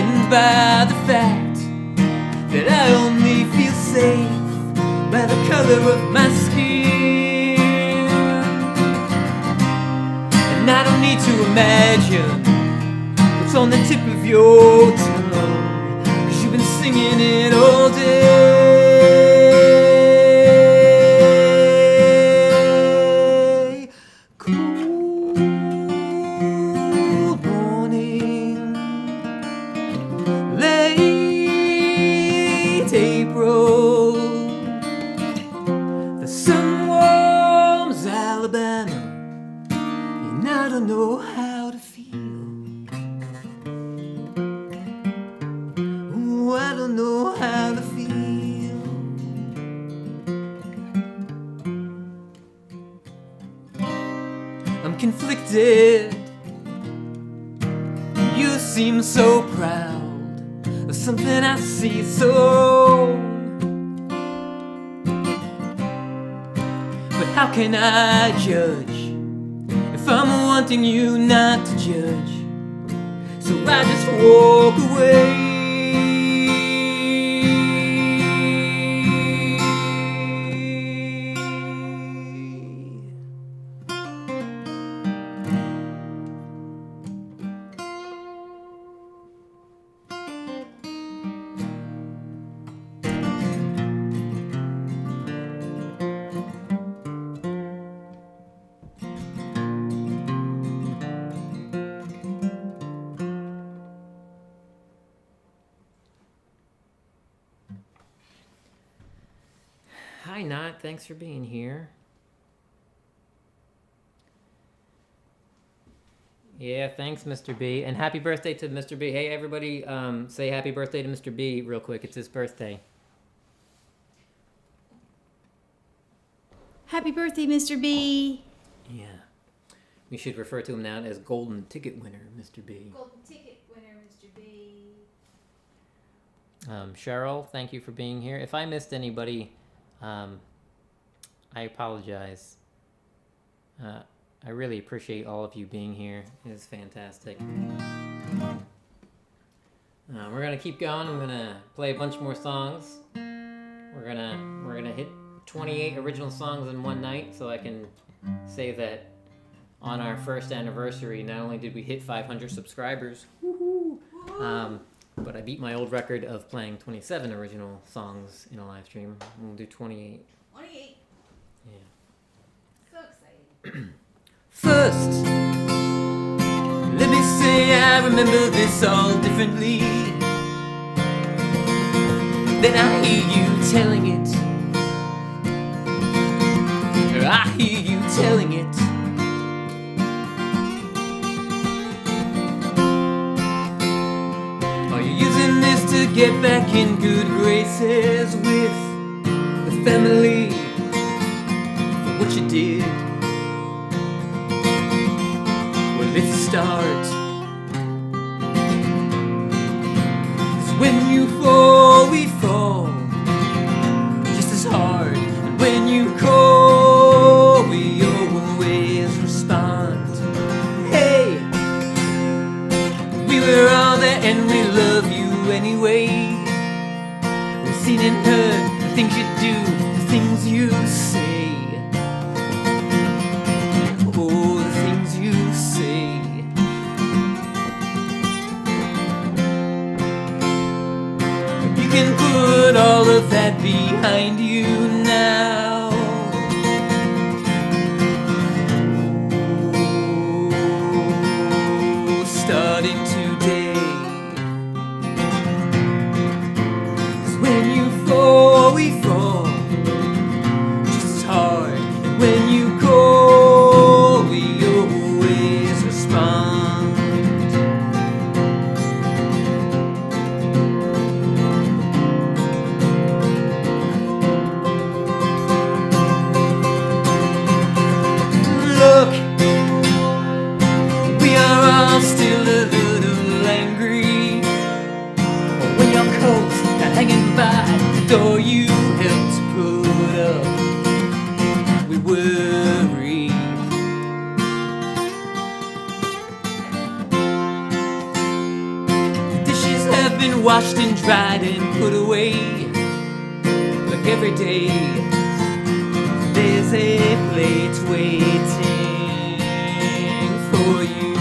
frightened by the fact that I only feel safe by the color of my skin. And I don't need to imagine what's on the tip of your tongue, 'cause you've been singing it all day. Cold morning, late April, the sun warms Alabama, and I don't know how to feel. Ooh, I don't know how to feel. I'm conflicted. You seem so proud of something I see so. But how can I judge if I'm wanting you not to judge? So I just walk away. Hi, Not. Thanks for being here. Yeah, thanks, Mr. B. And happy birthday to Mr. B. Hey, everybody, say happy birthday to Mr. B real quick. It's his birthday. Happy birthday, Mr. B. Yeah. We should refer to him now as Golden Ticket Winner, Mr. B. Golden ticket winner, Mr. B. Cheryl, thank you for being here. If I missed anybody, I apologize. I really appreciate all of you being here. It is fantastic. We're gonna keep going. I'm gonna play a bunch more songs. We're gonna hit 28 original songs in one night, so I can say that on our first anniversary, not only did we hit 500 subscribers, woohoo, but I beat my old record of playing 27 original songs in a live stream. We'll do 28. 28. Yeah. So exciting. First, let me say I remember this all differently. Then I hear you telling it. I hear you telling it. Are you using this to get back in good graces with the family for what you did? Well, let's start. 'Cause when you fall, we fall just as hard. And when you call, we always respond. Hey, we were all there and we love you anyway. We've seen and heard the things you do, the things you say. Oh, the things you say. You can put all of that behind you now. Oh, starting today. 'Cause when you fall, we fall just as hard. And when you call, we always respond. washed and dried and put away. Like every day, there's a plate waiting for you.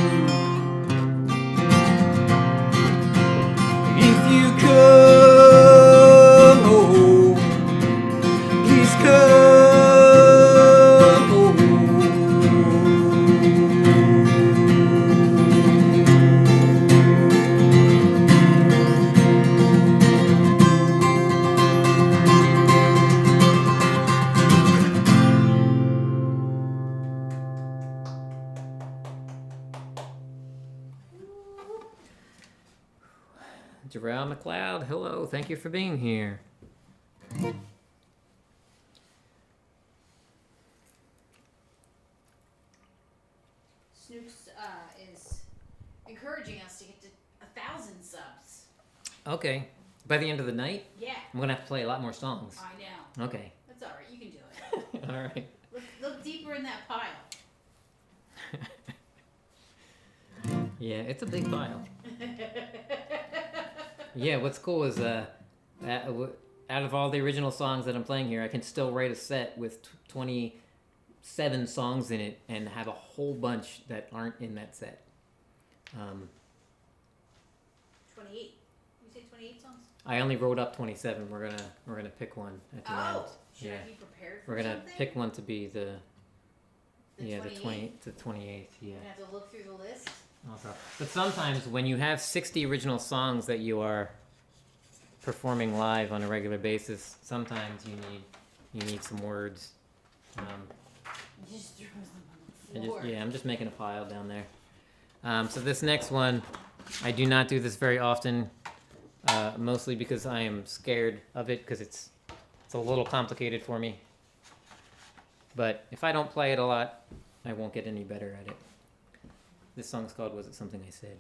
If you come home, please come home. Jerome McLeod, hello, thank you for being here. Snooks is encouraging us to get to 1,000 subs. Okay, by the end of the night, Yeah, I'm gonna have to play a lot more songs. I know. Okay, That's all right. You can do it. all right. Look deeper in that pile. Yeah, it's a big pile. Yeah, what's cool is out of all the original songs that I'm playing here, I can still write a set with 27 songs in it and have a whole bunch that aren't in that set. 28. You say 28 songs? I only wrote up 27. We're gonna pick one at the end. Should Yeah. I be prepared for We're gonna something? pick one to be the 28th? the 28th. Yeah. I have to look through the list. Also, but sometimes when you have 60 original songs that you are performing live on a regular basis, sometimes you need some words. Just throw them I on the floor. I'm just making a pile down there. So this next one, I do not do this very often, mostly because I am scared of it because it's a little complicated for me. But if I don't play it a lot, I won't get any better at it. This song's called Was It Something I Said?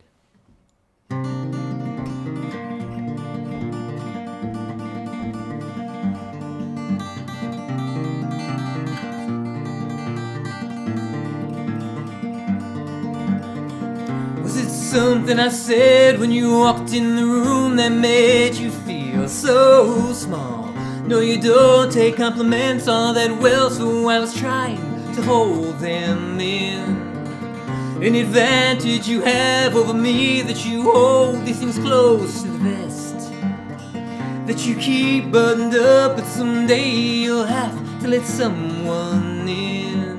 Was it something I said when you walked in the room that made you feel so small? No, you don't take compliments all that well, so I was trying to hold them in. An advantage you have over me, that you hold these things close to the vest, that you keep buttoned up, but someday you'll have to let someone in.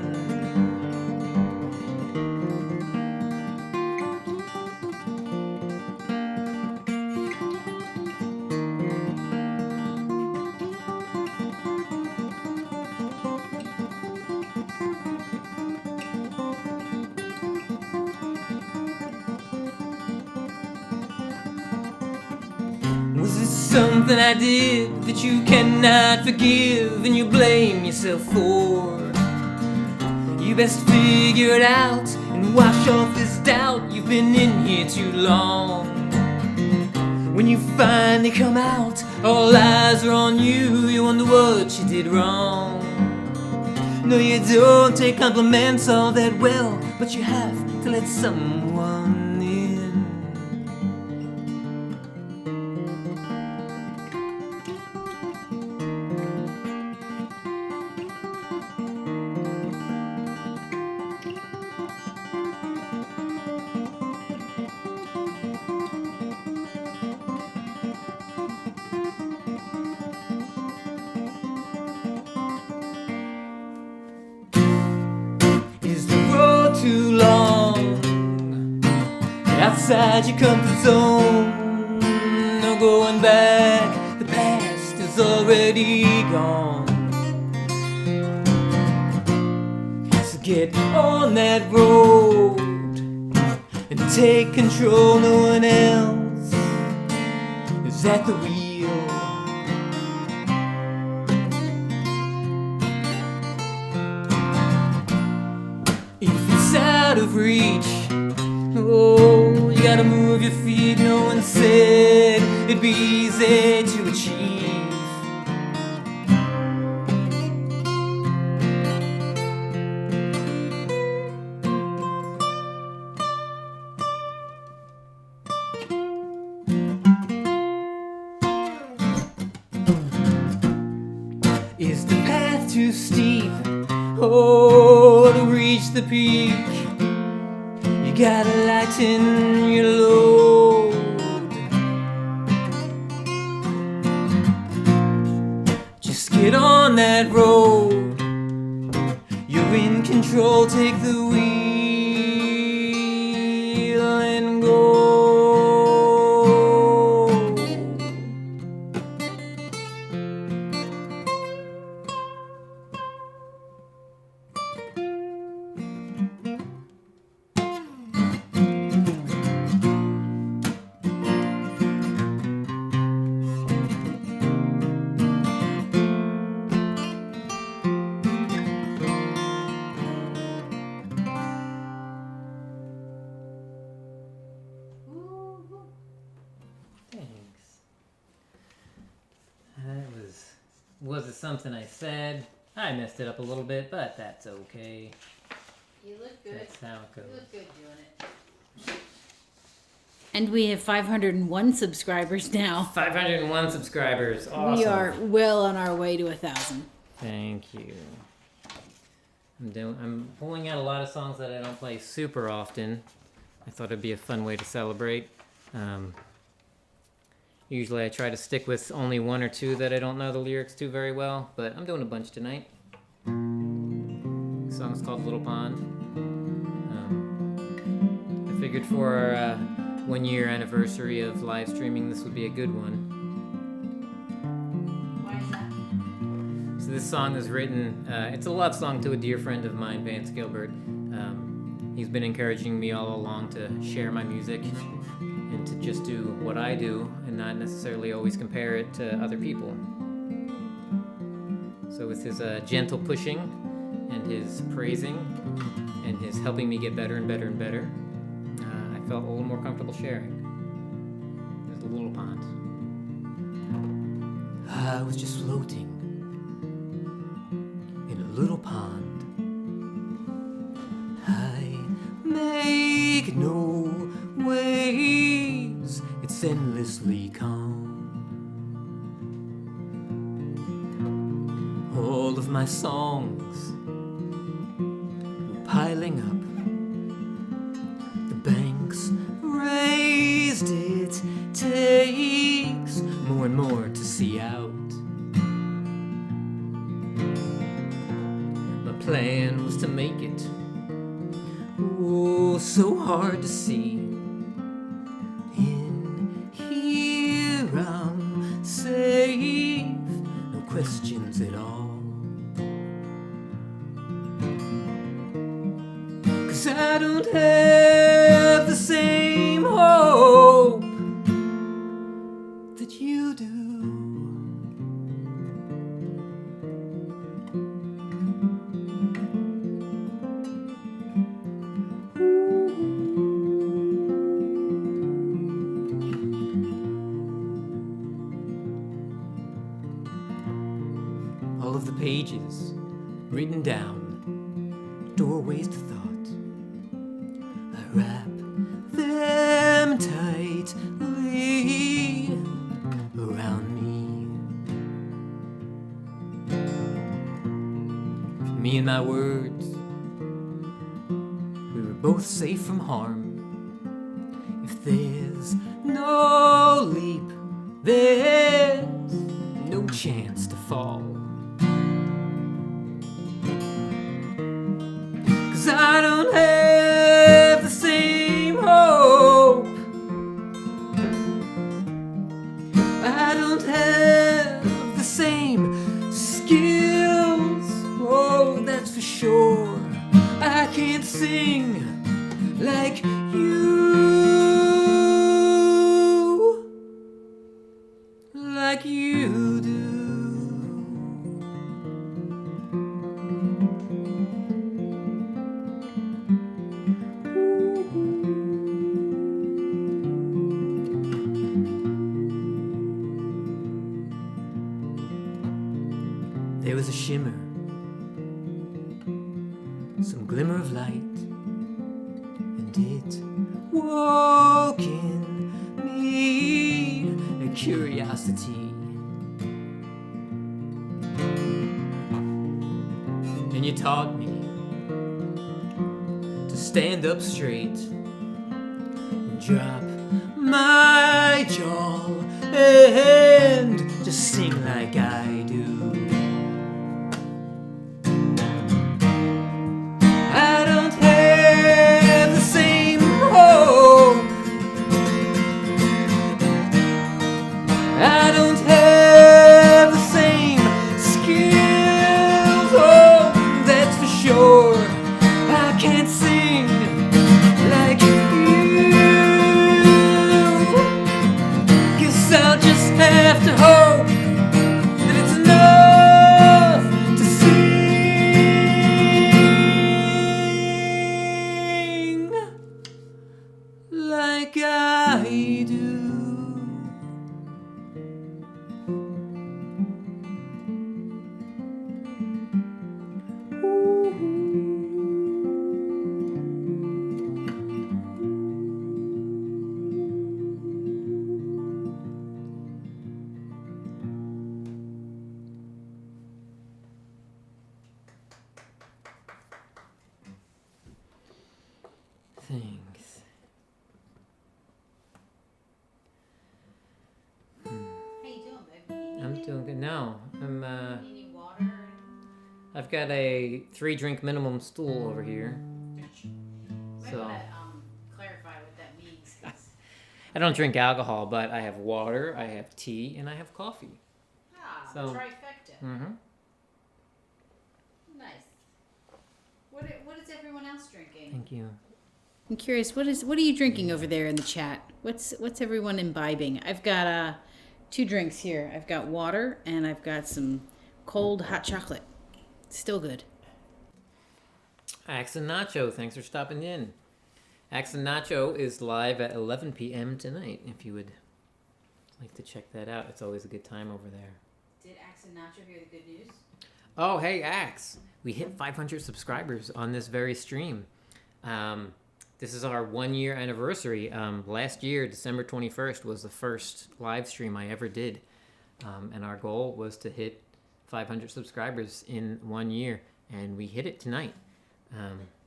Was it something I did that you cannot forgive and you blame yourself for? You best figure it out and wash off this doubt. You've been in here too long. When you finally come out, all eyes are on you. You wonder what you did wrong. No, you don't take compliments all that well, but you have to let someone in. Is the road too long? Outside your comfort zone, no going back. The past is already gone. So get on that road and take control. No one else is at the wheel. If it's out of reach, oh, you gotta move your feet. No one said it'd be easy to achieve. reach the peak, you gotta lighten your load. Just get on that road. You're in control, take the wheel and go. Was it something I said? I messed it up a little bit, but that's okay. You look good. That's how it goes. You look good doing it. And we have 501 subscribers now. 501 subscribers. Awesome. We are well on our way to 1,000. Thank you. I'm pulling out a lot of songs that I don't play super often. I thought it'd be a fun way to celebrate. Usually I try to stick with only one or two that I don't know the lyrics to very well, but I'm doing a bunch tonight. The song's called Little Pond. I figured for our 1 year anniversary of live streaming, this would be a good one. Why is that? So this song is written, it's a love song to a dear friend of mine, Vance Gilbert. He's been encouraging me all along to share my music and to just do what I do and not necessarily always compare it to other people. So with his gentle pushing and his praising and his helping me get better and better and better, I felt a little more comfortable sharing. There's a little pond. I was just floating in a little pond. I make no waves, it's endlessly calm. All of my songs were piling up. The banks raised, it takes more and more to see out. My plan was to make it, oh, so hard to see. In here I'm safe, no questions at all. 'Cause I don't have the same hope that you do. All of the pages written down, doorways to thought. I wrap them tightly around me. Me and my words, we were both safe from harm. If there's no leap, there's no chance to fall. 'Cause I don't have the same hope. I don't have the same skills. Oh, that's for sure. I can't sing like you. Like you do. There was a shimmer, some glimmer of light, and it woke in me a curiosity. And you taught me stand up straight, drop my jaw, and just sing like I do. I don't have the same hope, I don't have the same skills, oh, that's for sure. I can't sing like you. Guess I'll just have to hope that it's enough to sing like I do. Thanks. How you doing, baby? I'm doing good. No, I'm Need water? I've got a 3-drink minimum stool over here. Might So want to clarify what that means. 'Cause- I don't drink alcohol, but I have water, I have tea, and I have coffee. So- trifecta. Mm-hmm. Nice. What is everyone else drinking? Thank you. I'm curious, what are you drinking over there in the chat? What's everyone imbibing? I've got 2 drinks here. I've got water and I've got some cold hot chocolate. Still good. Axe and Nacho, thanks for stopping in. Axe and Nacho is live at 11 p.m. tonight. If you would like to check that out, it's always a good time over there. Did Axe and Nacho hear the good news? Oh, hey, Axe. We hit 500 subscribers on this very stream. This is our 1-year anniversary. Last year, December 21st, was the first live stream I ever did. And our goal was to hit 500 subscribers in 1 year. And we hit it tonight.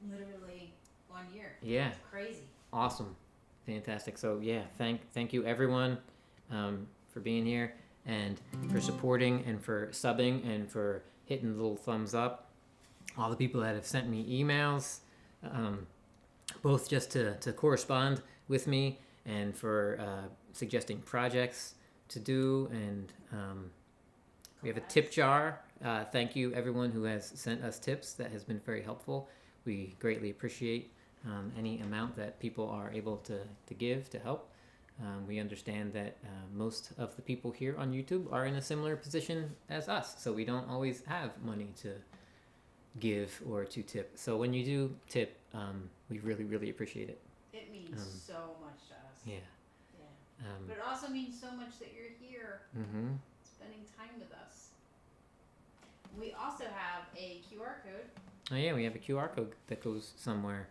Literally 1 year. Yeah. That's crazy. Awesome. Fantastic. So, yeah, thank you, everyone, for being here and for supporting and for subbing and for hitting the little thumbs up. All the people that have sent me emails, both just to correspond with me and for suggesting projects to do. And we have a tip jar. Thank you, everyone who has sent us tips. That has been very helpful. We greatly appreciate any amount that people are able to give to help. We understand that most of the people here on YouTube are in a similar position as us, so we don't always have money to give or to tip. So when you do tip, we really, really appreciate it. It means so much to us. Yeah. Yeah. But it also means so much that you're here spending time with us. We also have a QR code. Oh yeah, we have a QR code that goes somewhere.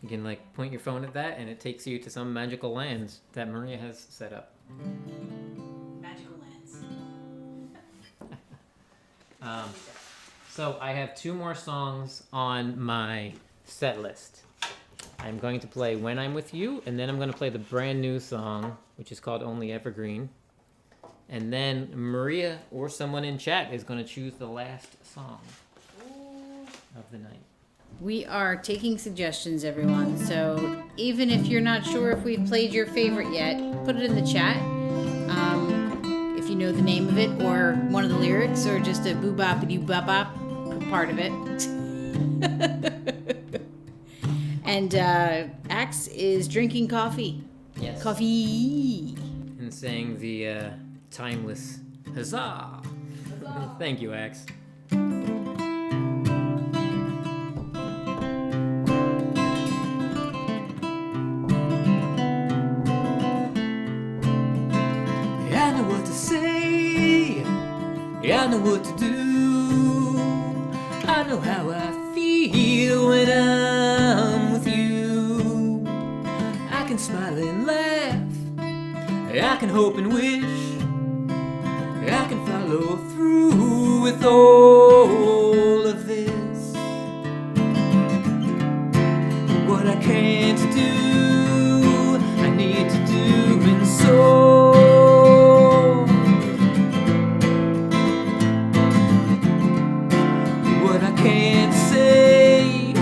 You can like point your phone at that and it takes you to some magical lands that Maria has set up. Magical lands. So I have 2 more songs on my set list. I'm going to play When I'm With You, and then I'm going to play the brand new song, which is called Only Evergreen. And then Maria or someone in chat is going to choose the last song of the night. We are taking suggestions, everyone. So even if you're not sure if we've played your favorite yet, put it in the chat. If you know the name of it or one of the lyrics or just a boo-bop-a-doo-bop-bop part of it. And Axe is drinking coffee. Yes. Coffee. And saying the timeless huzzah. Thank you, Axe. I know what to say, I know what to do, I know how I feel when I'm with you. I can smile and laugh, I can hope and wish, I can follow through with all of this. what I can't say,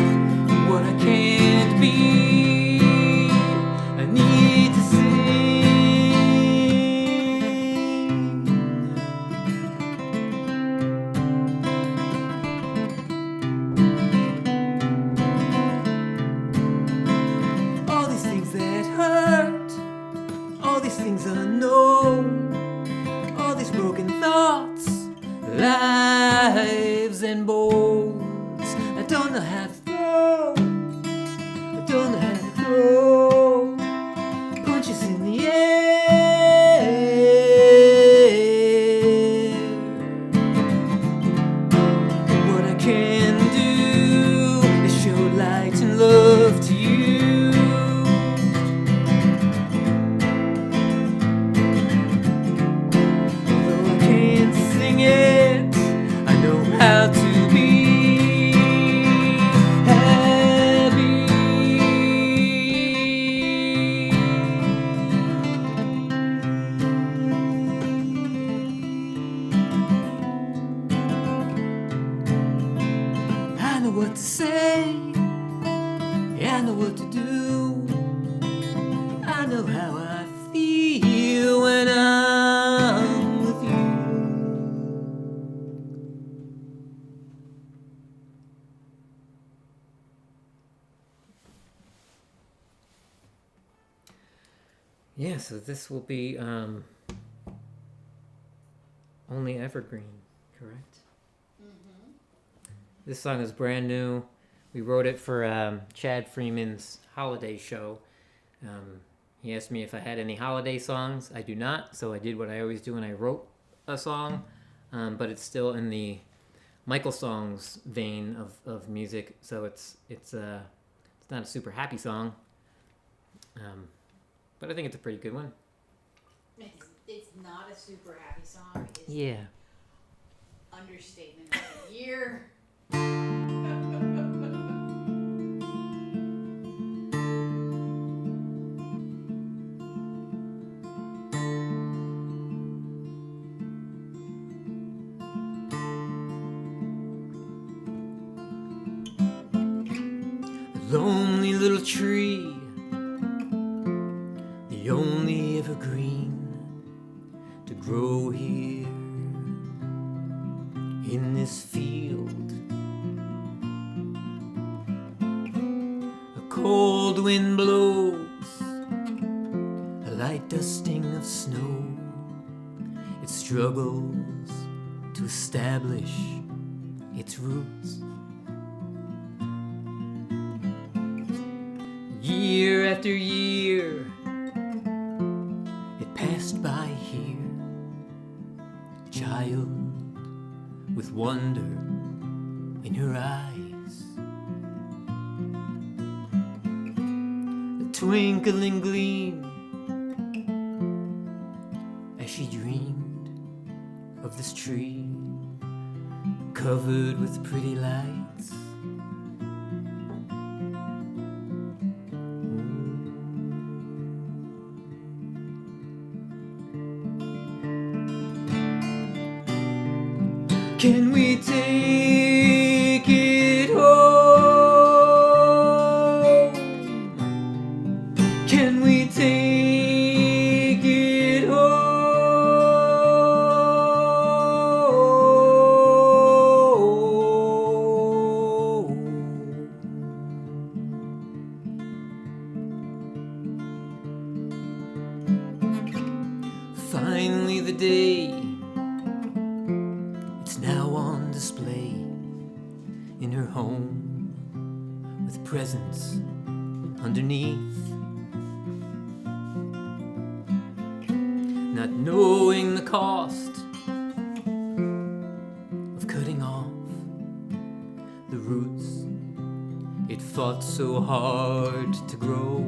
what I can't be, I need to sing. All these things that hurt, all these things unknown, all these broken thoughts, lives and bones. I don't know how to throw, I don't know how to throw punches in the air. What I can do is show light and love to you. Although I can't sing it, I know how to be happy. I know what to say, I know what to do, I know how I feel when I'm with you. Yeah, so this will be only Evergreen, correct? This song is brand new. We wrote it for Chad Freeman's holiday show. He asked me if I had any holiday songs. I do not, so I did what I always do when I wrote a song, but it's still in the MichaelSongs vein of music, so it's not a super happy song, but I think it's a pretty good one. It's not a super happy song. It's Yeah. understatement of the year. Lonely little tree, the only evergreen to grow here in this field. A cold wind blows, a light dusting of snow. It struggles to establish its roots. Year after year, it passed by here, a child with wonder in her eyes, a twinkling gleam as she dreamed of this tree covered with pretty lights. Can we take it home? Can we take it home? Finally the day, it's now on display in her home with presents underneath. Not knowing the cost of cutting off the roots it fought so hard to grow.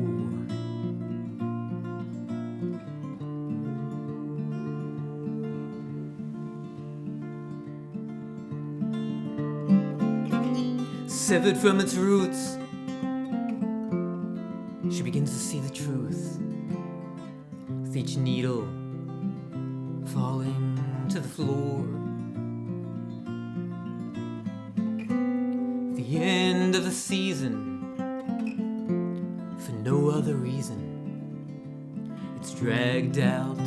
Severed from its roots, she begins to see the truth, with each needle falling to the floor. end of the season for no other reason. It's dragged out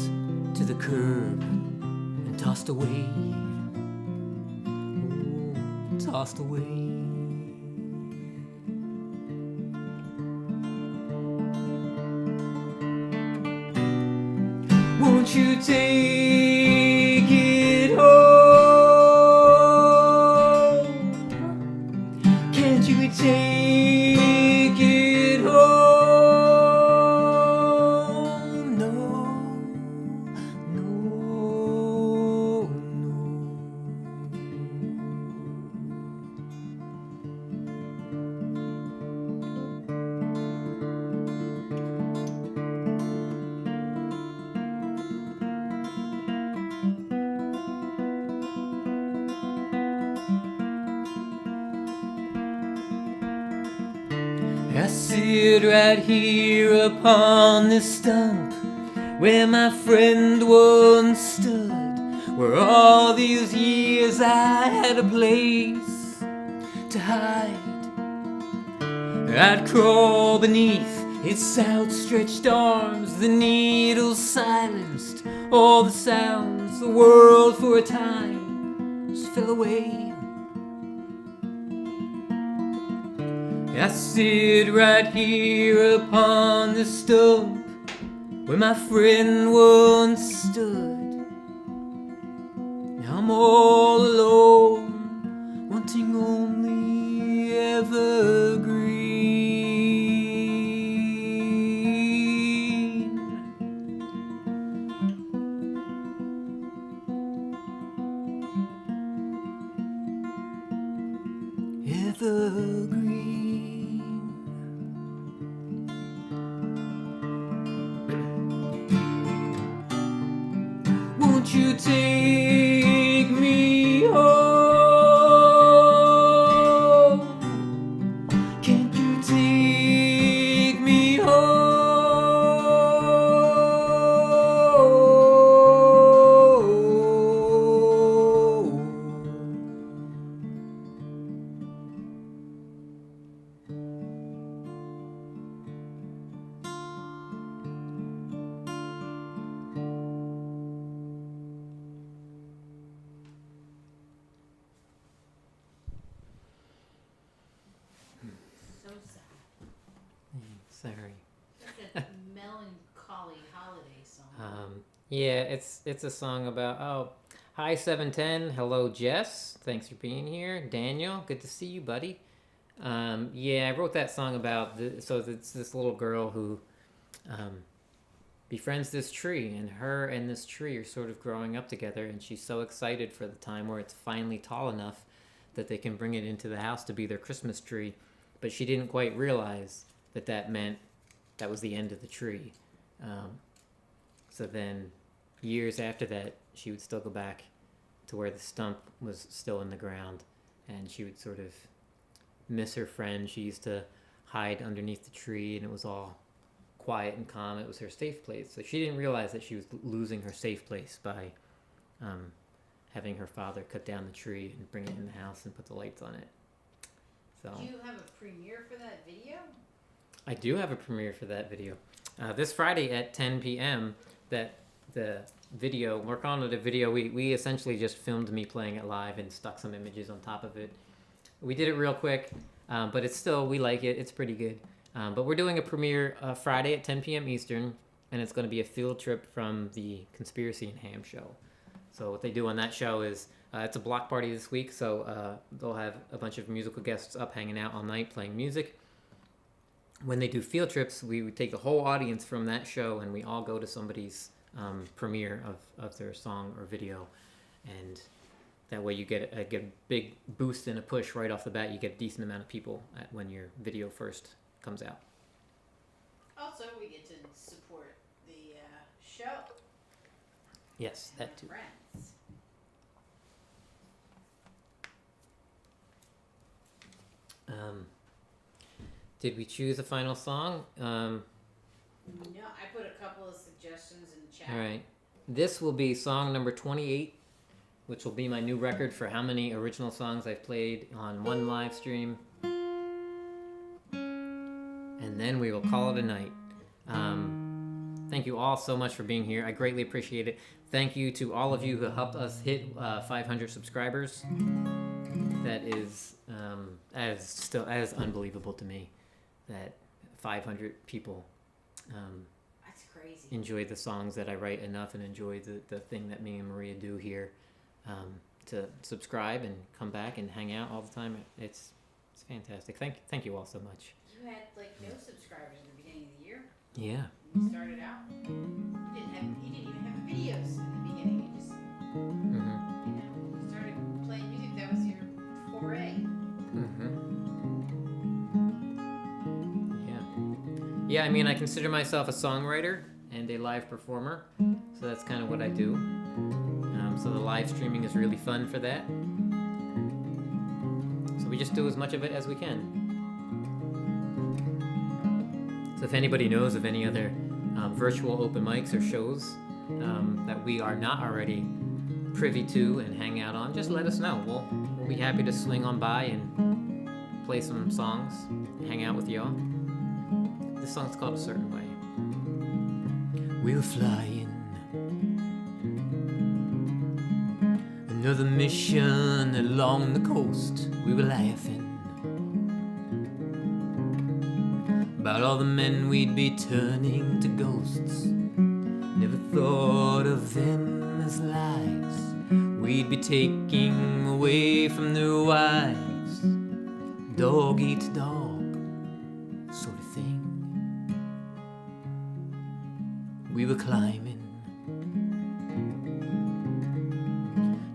to the curb and tossed away. Oh, tossed away. Won't you take it home? Can't you take it home? No, no, no. I sit right here upon this stump where my friend once stood, where all these years I had a place to hide. I'd crawl beneath its outstretched arms, the needles silenced all the sounds, the world for a time just fell away. I sit right here upon the stump where my friend once stood. Now I'm all alone, wanting only evergreen. Evergreen. Won't you take me home? Can't you take me home? So sad. Sorry. It's like a melancholy holiday song. Yeah, it's a song about hi 710, hello Jess, thanks for being here. Daniel, good to see you, buddy. Yeah, I wrote that song about so it's this little girl who befriends this tree, and her and this tree are sort of growing up together, and she's so excited for the time where it's finally tall enough that they can bring it into the house to be their Christmas tree, but she didn't quite realize that meant that was the end of the tree. So then years after that, she would still go back to where the stump was still in the ground, and she would sort of miss her friend. She used to hide underneath the tree, and it was all quiet and calm. It was her safe place. So she didn't realize that she was losing her safe place by having her father cut down the tree and bring it in the house and put the lights on it. So Do you have a premiere for that video? I do have a premiere for that video. This Friday at 10 p.m. that the video, we're calling it a video, we essentially just filmed me playing it live and stuck some images on top of it. We did it real quick, but it's still, we like it. It's pretty good. But we're doing a premiere Friday at 10 p.m. Eastern, and it's going to be a field trip from the Conspiracy and Ham show. So what they do on that show is, it's a block party this week, so they'll have a bunch of musical guests up hanging out all night playing music. When they do field trips, we would take the whole audience from that show, and we all go to somebody's premiere of their song or video, and that way you get a big boost and a push right off the bat. You get a decent amount of people when your video first comes out. Also, we get to support the show. Yes, and that too. our friends. Did we choose a final song? No, I put a couple of suggestions in the chat. All right. This will be song number 28, which will be my new record for how many original songs I've played on one live stream. and then we will call it a night. Thank you all so much for being here. I greatly appreciate it. Thank you to all of you who helped us hit 500 subscribers. That is as unbelievable to me that 500 people That's crazy. enjoy the songs that I write enough and enjoy the thing that me and Maria do here, to subscribe and come back and hang out all the time. It's fantastic. Thank you all so much. You had like no subscribers in the beginning of the year. Yeah. When you started out. You didn't even have videos in the beginning. You just, Mm-hmm. you started playing music. That was your foray. Yeah, I mean, I consider myself a songwriter and a live performer, so that's kind of what I do. So the live streaming is really fun for that. So we just do as much of it as we can. So if anybody knows of any other virtual open mics or shows that we are not already privy to and hang out on, just let us know. We'll be happy to swing on by and play some songs, hang out with y'all. This song's called A Certain Way. We were flying, another mission along the coast. We were laughing about all the men we'd be turning to ghosts. Never thought of them as lives we'd be taking away from their wives. Dog eats dog, sort of thing. We were climbing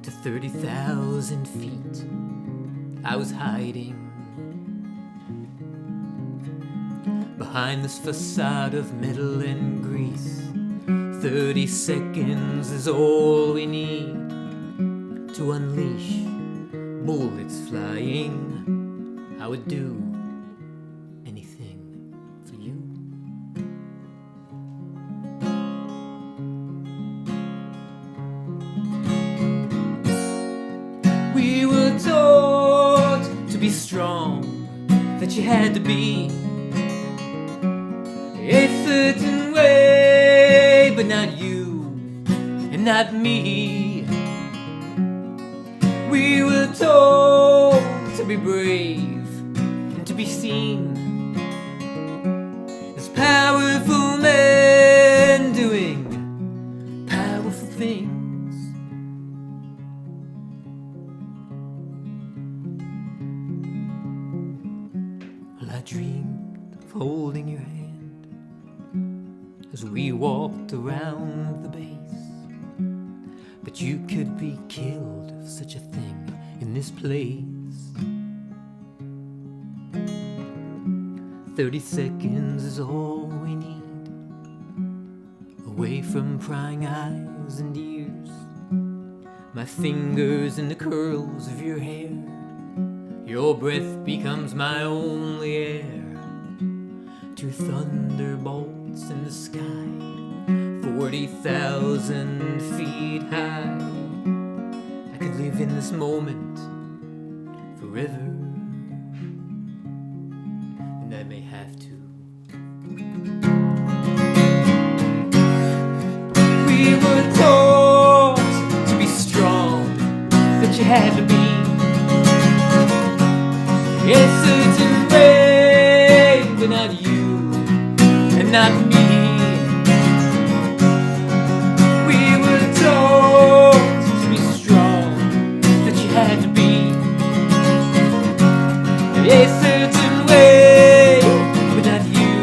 to 30,000 feet. I was hiding behind this facade of metal and grease. 30 seconds is all we need to unleash bullets flying. I would do anything for you. We were taught to be strong, that you had to be a certain way, but not you and not me. We were told to be brave and to be seen as powerful men doing powerful things. Well, I dreamed of holding your hand as we walked around the base, but you could be killed if such a thing in this place. 30 seconds is all we need, away from prying eyes and ears. My fingers in the curls of your hair, your breath becomes my only air. Two thunderbolts in the sky, 40,000 feet high. I could live in this moment forever, and I may have to. We were taught to be strong, that you had to be a certain way, but not you and not me. We were told to be strong, that you had to be a certain way, but not you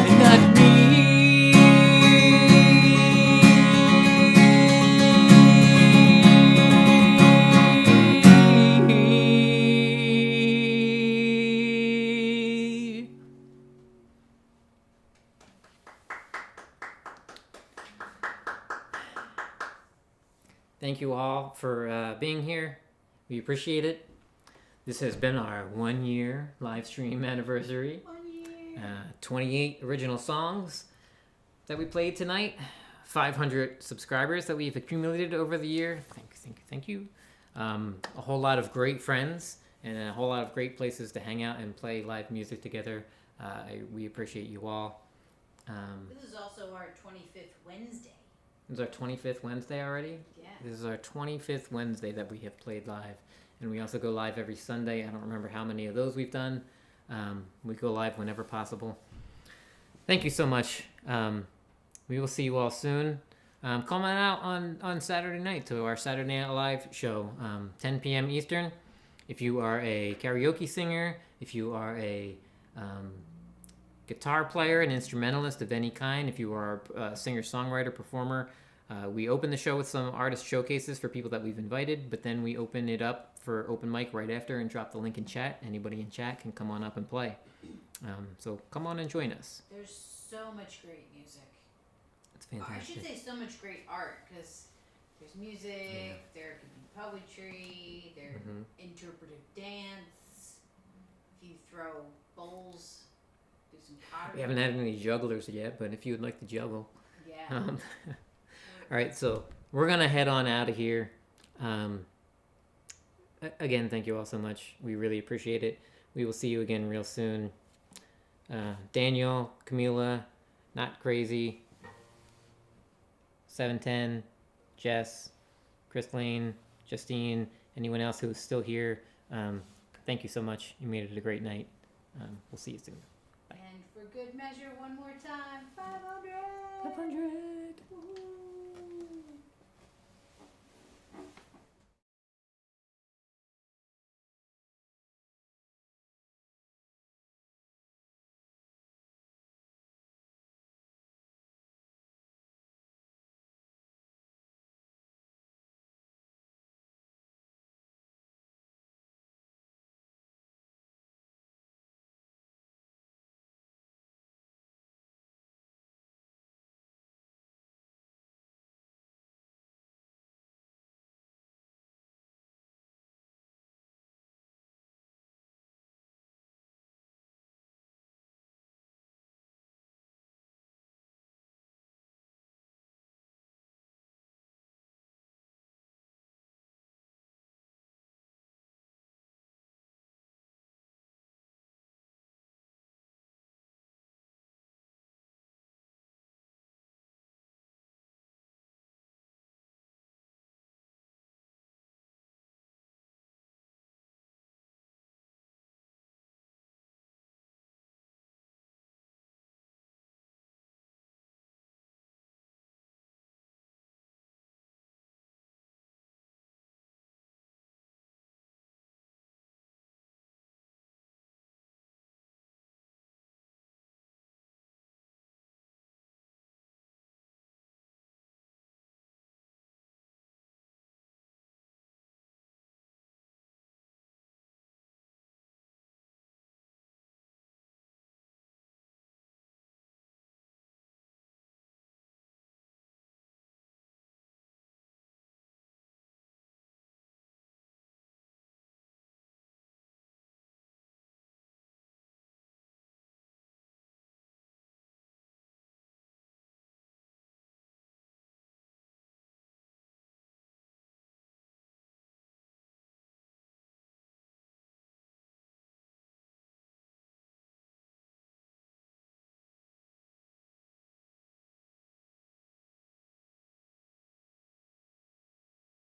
and not me. Thank you all for being here. We appreciate it. This has been our 1 year live stream anniversary. 1 year. 28 original songs that we played tonight. 500 subscribers that we've accumulated over the year. Thank you. A whole lot of great friends and a whole lot of great places to hang out and play live music together We appreciate you all. This is also our 25th Wednesday. This is our 25th Wednesday already? Yeah. This is our 25th Wednesday that we have played live. And we also go live every Sunday. I don't remember how many of those we've done. We go live whenever possible. Thank you so much. We will see you all soon. Come on out on Saturday night to our Saturday Night Live show, 10 p.m. Eastern. If you are a karaoke singer, if you are a guitar player, an instrumentalist of any kind, if you are a singer-songwriter, performer, we open the show with some artist showcases for people that we've invited, but then we open it up for open mic right after and drop the link in chat. Anybody in chat can come on up and play. So come on and join us. There's so much great music. It's I fantastic. should say so much great art, because there's music, there can be poetry, there's interpretive dance. If you throw bowls, do some pottery. We haven't had any jugglers yet, but if you would like to juggle. Yeah. All right, so we're going to head on out of here. Again, thank you all so much. We really appreciate it. We will see you again real soon. Daniel, Camila, Not Crazy, 710, Jess, Christine, Justine, anyone else who's still here. Thank you so much. You made it a great night. We'll see you soon. And for good measure, one more time, 500. 500.